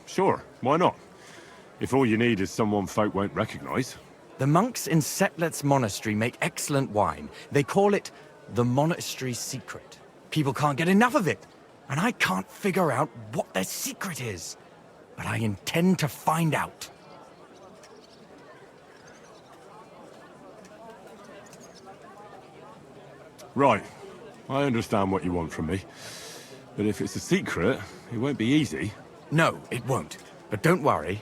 Sure, why not? If all you need is someone folk won't recognize. The monks in Setlet's monastery make excellent wine. They call it the monastery secret. People can't get enough of it, and I can't figure out what their secret is. But I intend to find out. Right, I understand what you want from me. But if it's a secret, it won't be easy. No, it won't. But don't worry,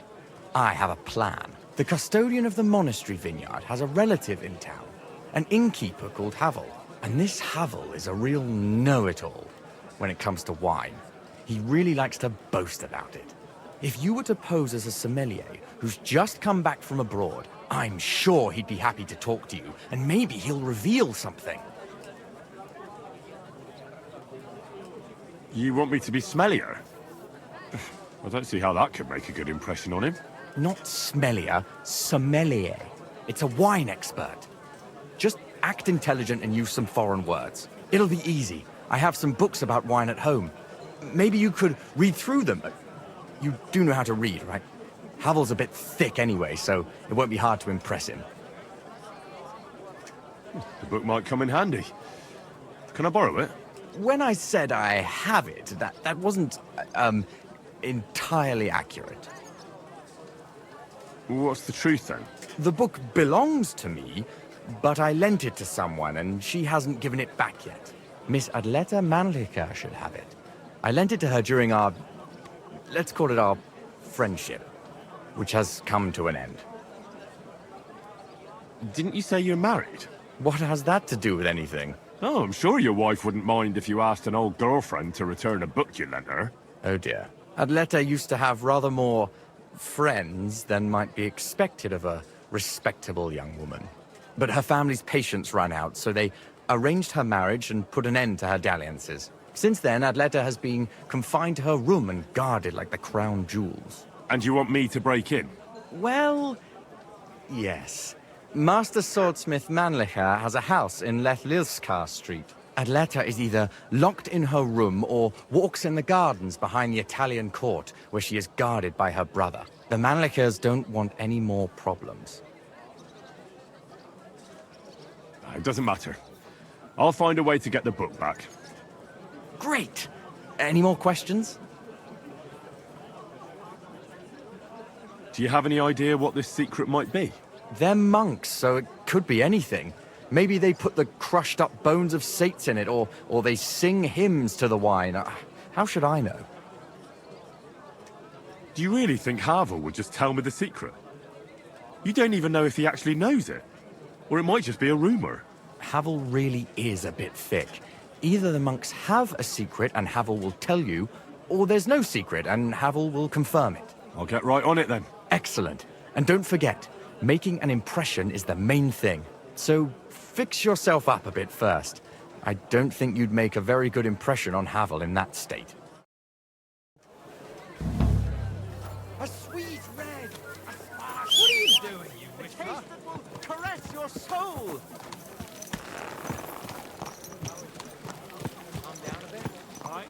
I have a plan. The custodian of the monastery vineyard has a relative in town, an innkeeper called Havel. And this Havel is a real know-it-all when it comes to wine. He really likes to boast about it. If you were to pose as a sommelier who's just come back from abroad, I'm sure he'd be happy to talk to you, and maybe he'll reveal something. You want me to be smellier? I don't see how that could make a good impression on him. Not smellier, sommelier. It's a wine expert. Just act intelligent and use some foreign words. It'll be easy. I have some books about wine at home. Maybe you could read through them. You do know how to read, right? Havel's a bit thick anyway, so it won't be hard to impress him. The book might come in handy. Can I borrow it? When I said I have it, that wasn't, entirely accurate. What's the truth, then? The book belongs to me, but I lent it to someone, and she hasn't given it back yet. Miss Adleta Mannlicher should have it. I lent it to her during our, let's call it our friendship, which has come to an end. Didn't you say you're married? What has that to do with anything? Oh, I'm sure your wife wouldn't mind if you asked an old girlfriend to return a book you lent her. Oh dear. Adleta used to have rather more friends than might be expected of a respectable young woman. But her family's patience ran out, so they arranged her marriage and put an end to her dalliances. Since then, Adleta has been confined to her room and guarded like the crown jewels. And you want me to break in? Well, yes. Master swordsmith Mannlicher has a house in Lethlilskar Street. Adleta is either locked in her room or walks in the gardens behind the Italian court, where she is guarded by her brother. The Mannlichers don't want any more problems. It doesn't matter. I'll find a way to get the book back. Great! Any more questions? Do you have any idea what this secret might be? They're monks, so it could be anything. Maybe they put the crushed-up bones of saints in it, or they sing hymns to the wine. How should I know? Do you really think Havel would just tell me the secret? You don't even know if he actually knows it. Or it might just be a rumor. Havel really is a bit thick. Either the monks have a secret and Havel will tell you, or there's no secret and Havel will confirm it. I'll get right on it then. Excellent. And don't forget, making an impression is the main thing. So fix yourself up a bit first. I don't think you'd make a very good impression on Havel in that state. A sweet red! What are you doing, you witch? A taste that will caress your soul! Calm down a bit. All right.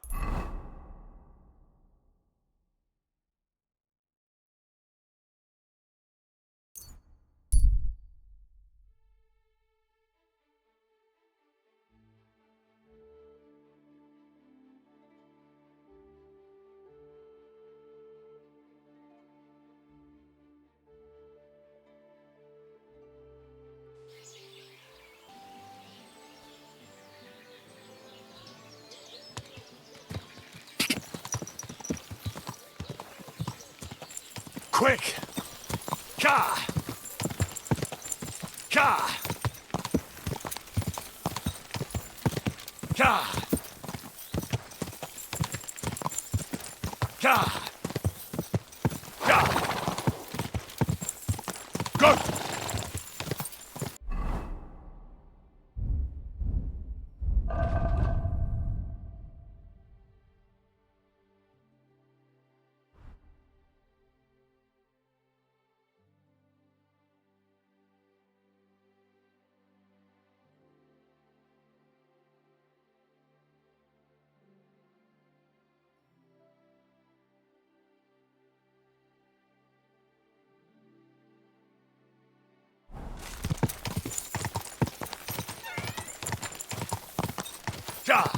Quick! Ka! Ka! Ka! Ka! Ka! Go! Whoa!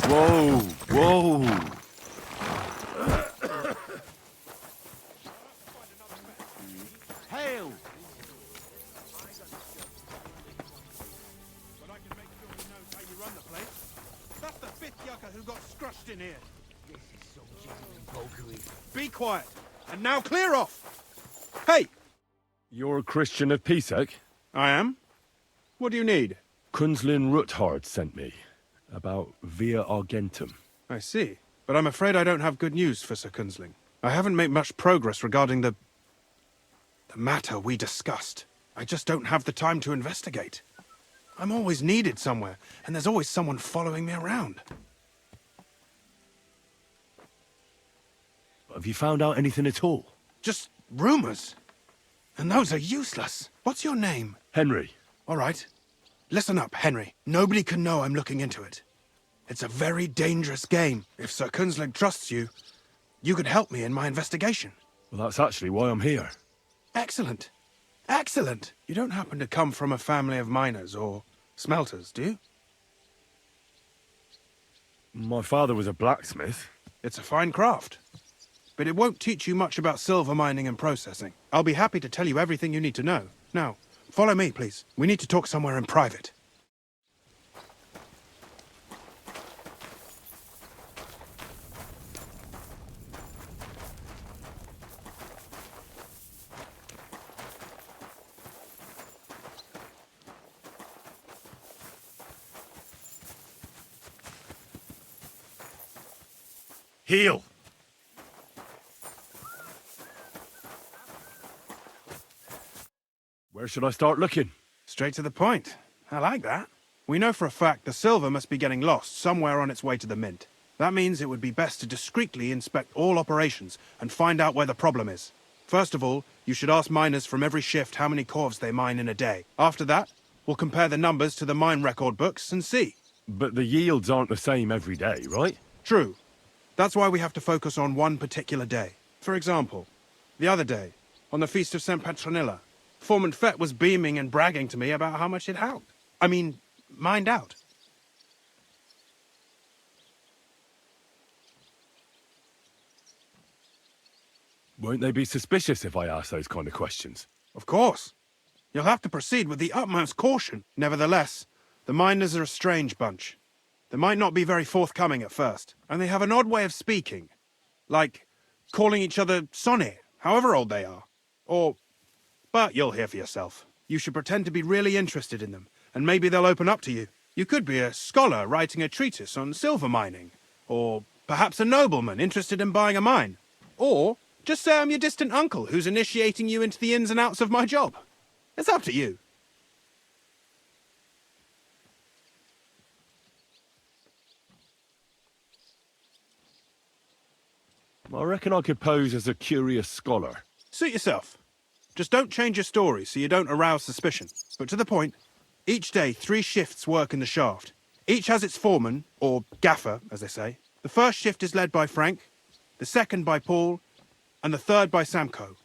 Whoa! Whoa! Hail! That's the fifth yucca who got scrushed in here. This is some genuine pokery. Be quiet, and now clear off! Hey! You're a Christian of Pisek? I am. What do you need? Kunzlin Ruthard sent me. About Via Argentum. I see. But I'm afraid I don't have good news for Sir Kunzling. I haven't made much progress regarding the matter we discussed. I just don't have the time to investigate. I'm always needed somewhere, and there's always someone following me around. Have you found out anything at all? Just rumors. And those are useless. What's your name? Henry. All right. Listen up, Henry. Nobody can know I'm looking into it. It's a very dangerous game. If Sir Kunzling trusts you, you could help me in my investigation. Well, that's actually why I'm here. Excellent. Excellent. You don't happen to come from a family of miners or smelters, do you? My father was a blacksmith. It's a fine craft. But it won't teach you much about silver mining and processing. I'll be happy to tell you everything you need to know. Now, follow me, please. We need to talk somewhere in private. Heal! Where should I start looking? Straight to the point. I like that. We know for a fact the silver must be getting lost somewhere on its way to the mint. That means it would be best to discreetly inspect all operations and find out where the problem is. First of all, you should ask miners from every shift how many corves they mine in a day. After that, we'll compare the numbers to the mine record books and see. But the yields aren't the same every day, right? True. That's why we have to focus on one particular day. For example, the other day, on the Feast of St. Petronilla, Foreman Fett was beaming and bragging to me about how much it helped. I mean, mined out. Won't they be suspicious if I ask those kind of questions? Of course. You'll have to proceed with the utmost caution. Nevertheless, the miners are a strange bunch. They might not be very forthcoming at first, and they have an odd way of speaking. Like calling each other Sonny, however old they are. But you'll hear for yourself. You should pretend to be really interested in them, and maybe they'll open up to you. You could be a scholar writing a treatise on silver mining, or perhaps a nobleman interested in buying a mine. Or just say I'm your distant uncle who's initiating you into the ins and outs of my job. It's up to you. I reckon I could pose as a curious scholar. Suit yourself. Just don't change your story so you don't arouse suspicion. But to the point, each day 3 shifts work in the shaft. Each has its foreman, or gaffer, as they say. The first shift is led by Frank, the second by Paul, and the third by Samko.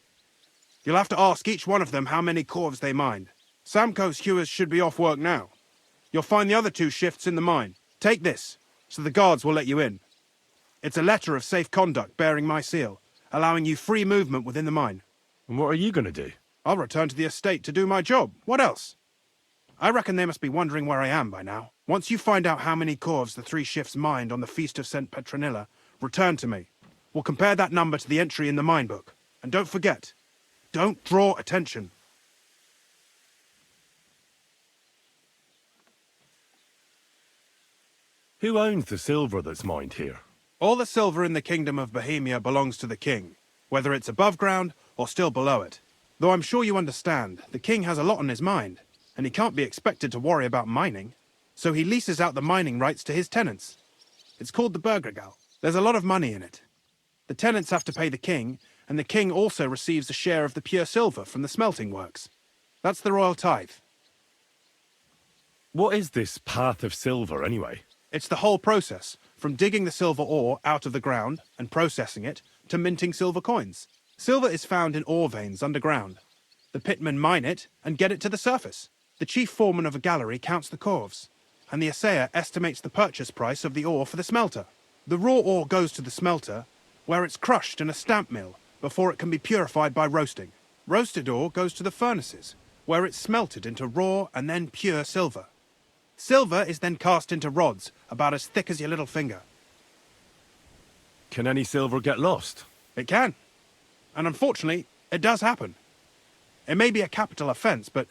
You'll have to ask each one of them how many corves they mined. Samko's hewers should be off work now. You'll find the other 2 shifts in the mine. Take this, so the guards will let you in. It's a letter of safe conduct bearing my seal, allowing you free movement within the mine. And what are you going to do? I'll return to the estate to do my job. What else? I reckon they must be wondering where I am by now. Once you find out how many corves the 3 shifts mined on the Feast of St. Petronilla, return to me. We'll compare that number to the entry in the mine book. And don't forget, don't draw attention. Who owns the silver that's mined here? All the silver in the kingdom of Bohemia belongs to the king, whether it's above ground or still below it. Though I'm sure you understand, the king has a lot on his mind, and he can't be expected to worry about mining. So he leases out the mining rights to his tenants. It's called the Burgergal. There's a lot of money in it. The tenants have to pay the king, and the king also receives a share of the pure silver from the smelting works. That's the royal tithe. What is this path of silver, anyway? It's the whole process, from digging the silver ore out of the ground and processing it, to minting silver coins. Silver is found in ore veins underground. The pitmen mine it and get it to the surface. The chief foreman of a gallery counts the corves, and the assayer estimates the purchase price of the ore for the smelter. The raw ore goes to the smelter, where it's crushed in a stamp mill before it can be purified by roasting. Roasted ore goes to the furnaces, where it's smelted into raw and then pure silver. Silver is then cast into rods about as thick as your little finger. Can any silver get lost? It can. And unfortunately, it does happen. It may be a capital offence, but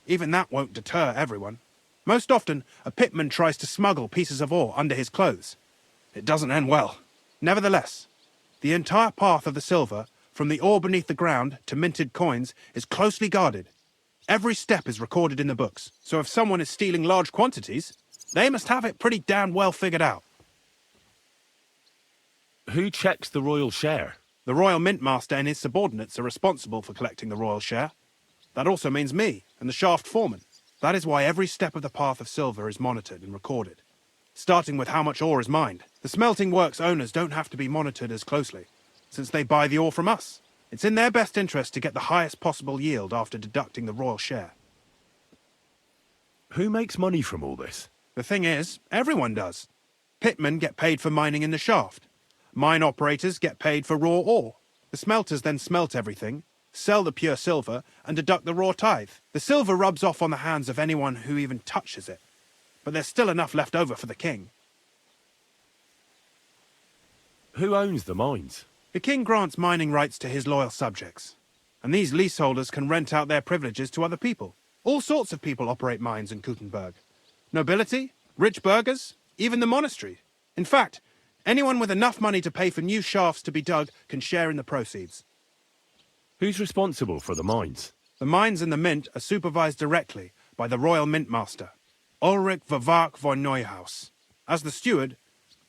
even that won't deter everyone. Most often, a pitman tries to smuggle pieces of ore under his clothes. It doesn't end well. Nevertheless, the entire path of the silver, from the ore beneath the ground to minted coins, is closely guarded. Every step is recorded in the books, so if someone is stealing large quantities, they must have it pretty damn well figured out. Who checks the royal share? The royal mint master and his subordinates are responsible for collecting the royal share. That also means me and the shaft foreman. That is why every step of the path of silver is monitored and recorded, starting with how much ore is mined. The smelting works owners don't have to be monitored as closely, since they buy the ore from us. It's in their best interest to get the highest possible yield after deducting the royal share. Who makes money from all this? The thing is, everyone does. Pitmen get paid for mining in the shaft. Mine operators get paid for raw ore. The smelters then smelt everything, sell the pure silver, and deduct the raw tithe. The silver rubs off on the hands of anyone who even touches it. But there's still enough left over for the king. Who owns the mines? The king grants mining rights to his loyal subjects, and these leaseholders can rent out their privileges to other people. All sorts of people operate mines in Kuttenberg. Nobility, rich burghers, even the monastery. In fact, anyone with enough money to pay for new shafts to be dug can share in the proceeds. Who's responsible for the mines? The mines and the mint are supervised directly by the royal mint master, Ulrich Vervark von Neuhaus. As the steward,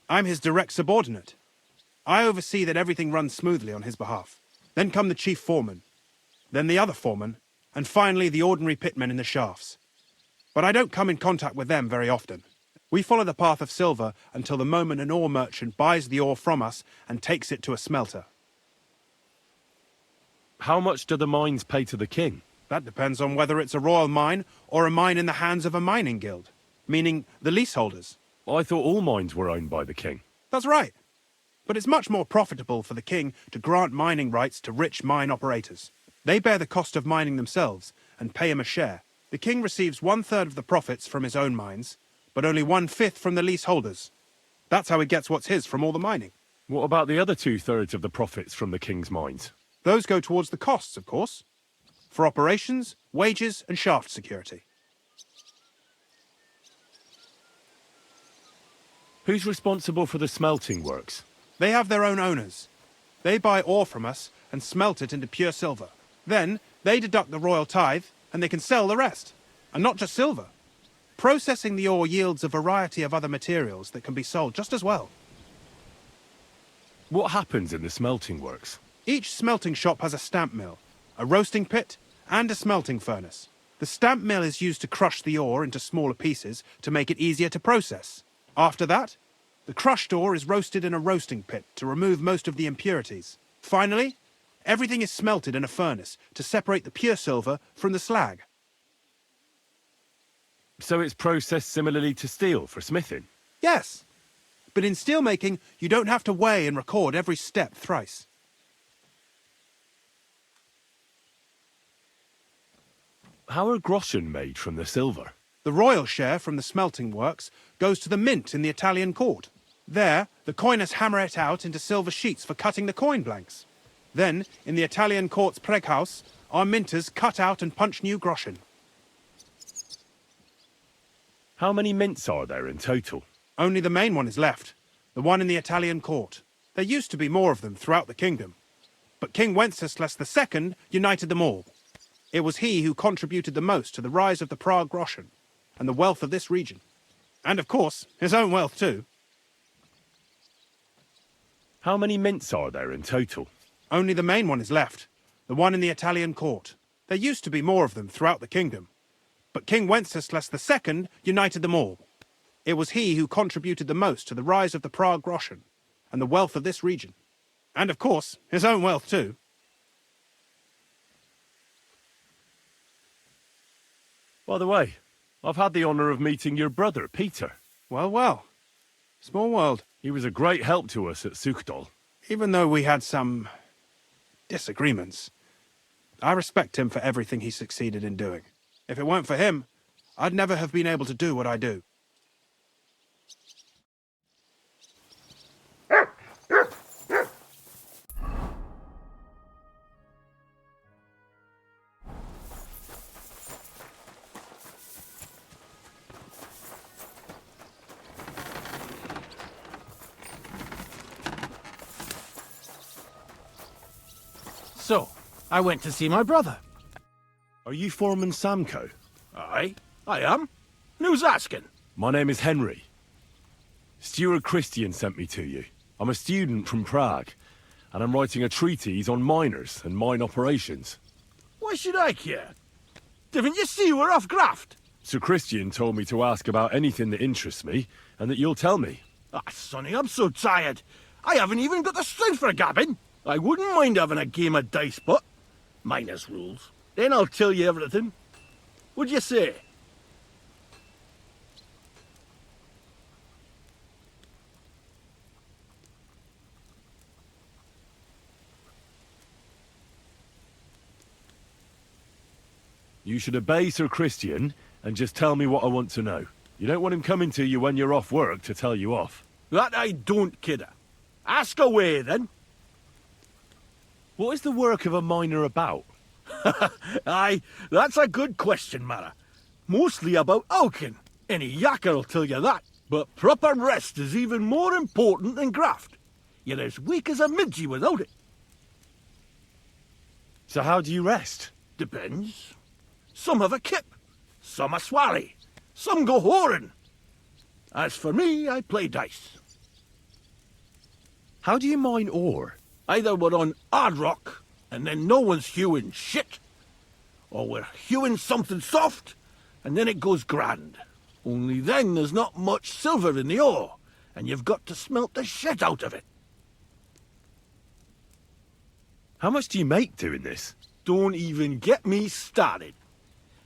I'm his direct subordinate. I oversee that everything runs smoothly on his behalf. Then come the chief foreman, then the other foreman, and finally the ordinary pitmen in the shafts. But I don't come in contact with them very often. We follow the path of silver until the moment an ore merchant buys the ore from us and takes it to a smelter. How much do the mines pay to the king? That depends on whether it's a royal mine or a mine in the hands of a mining guild, meaning the leaseholders. I thought all mines were owned by the king. That's right. But it's much more profitable for the king to grant mining rights to rich mine operators. They bear the cost of mining themselves and pay him a share. The king receives 1/3 of the profits from his own mines, but only 1/5 from the leaseholders. That's how he gets what's his from all the mining. What about the other 2/3 of the profits from the king's mines? Those go towards the costs, of course, for operations, wages, and shaft security. Who's responsible for the smelting works? They have their own owners. They buy ore from us and smelt it into pure silver. Then they deduct the royal tithe and they can sell the rest. And not just silver. Processing the ore yields a variety of other materials that can be sold just as well. What happens in the smelting works? Each smelting shop has a stamp mill, a roasting pit, and a smelting furnace. The stamp mill is used to crush the ore into smaller pieces to make it easier to process. After that, the crushed ore is roasted in a roasting pit to remove most of the impurities. Finally, everything is smelted in a furnace to separate the pure silver from the slag. So it's processed similarly to steel for smithing? Yes, but in steelmaking, you don't have to weigh and record every step thrice. How are groschen made from the silver? The royal share from the smelting works goes to the mint in the Italian court. There, the coiners hammer it out into silver sheets for cutting the coin blanks. Then, in the Italian court's preghouse, our minters cut out and punch new groschen. How many mints are there in total? Only the main one is left, the one in the Italian court. There used to be more of them throughout the kingdom, but King Wenceslas II united them all. It was he who contributed the most to the rise of the Prague groschen and the wealth of this region. And of course, his own wealth too. How many mints are there in total? Only the main one is left, the one in the Italian court. There used to be more of them throughout the kingdom, but King Wenceslas II united them all. It was he who contributed the most to the rise of the Prague Groschen and the wealth of this region. And of course, his own wealth too. By the way, I've had the honour of meeting your brother, Peter. Well, well. Small world. He was a great help to us at Sukhdol. Even though we had some disagreements, I respect him for everything he succeeded in doing. If it weren't for him, I'd never have been able to do what I do. So, I went to see my brother. Are you Foreman Samko? Aye, I am. And who's asking? My name is Henry. Steward Christian sent me to you. I'm a student from Prague, and I'm writing a treatise on miners and mine operations. Why should I care? Didn't you see we're off graft? Sir Christian told me to ask about anything that interests me, and that you'll tell me. Ah, Sonny, I'm so tired. I haven't even got the strength for gabbing. I wouldn't mind having a game of dice, but minus rules. Then I'll tell you everything. What'd you say? You should obey Sir Christian and just tell me what I want to know. You don't want him coming to you when you're off work to tell you off. That I don't, kidder. Ask away, then. What is the work of a miner about? Aye, that's a good question, Mara. Mostly about oaken. Any yakker'll tell you that. But proper rest is even more important than graft. You're as weak as a midgie without it. So how do you rest? Depends. Some have a kip, some a swally, some go whoring. As for me, I play dice. How do you mine ore? Either we're on hard rock, and then no one's hewing shit, or we're hewing something soft, and then it goes grand. Only then there's not much silver in the ore, and you've got to smelt the shit out of it. How much do you make doing this? Don't even get me started.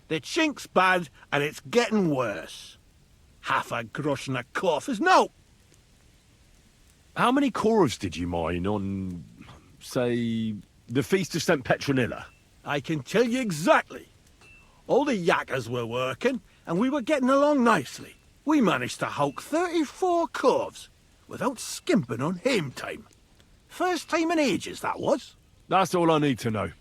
The chink's bad, and it's getting worse. Half a grosh and a cough is no. How many cores did you mine on, say, the Feast of St. Petronilla? I can tell you exactly. All the yakkers were working, and we were getting along nicely. We managed to hulk 34 corves, without skimping on hame time. First time in ages, that was. That's all I need to know.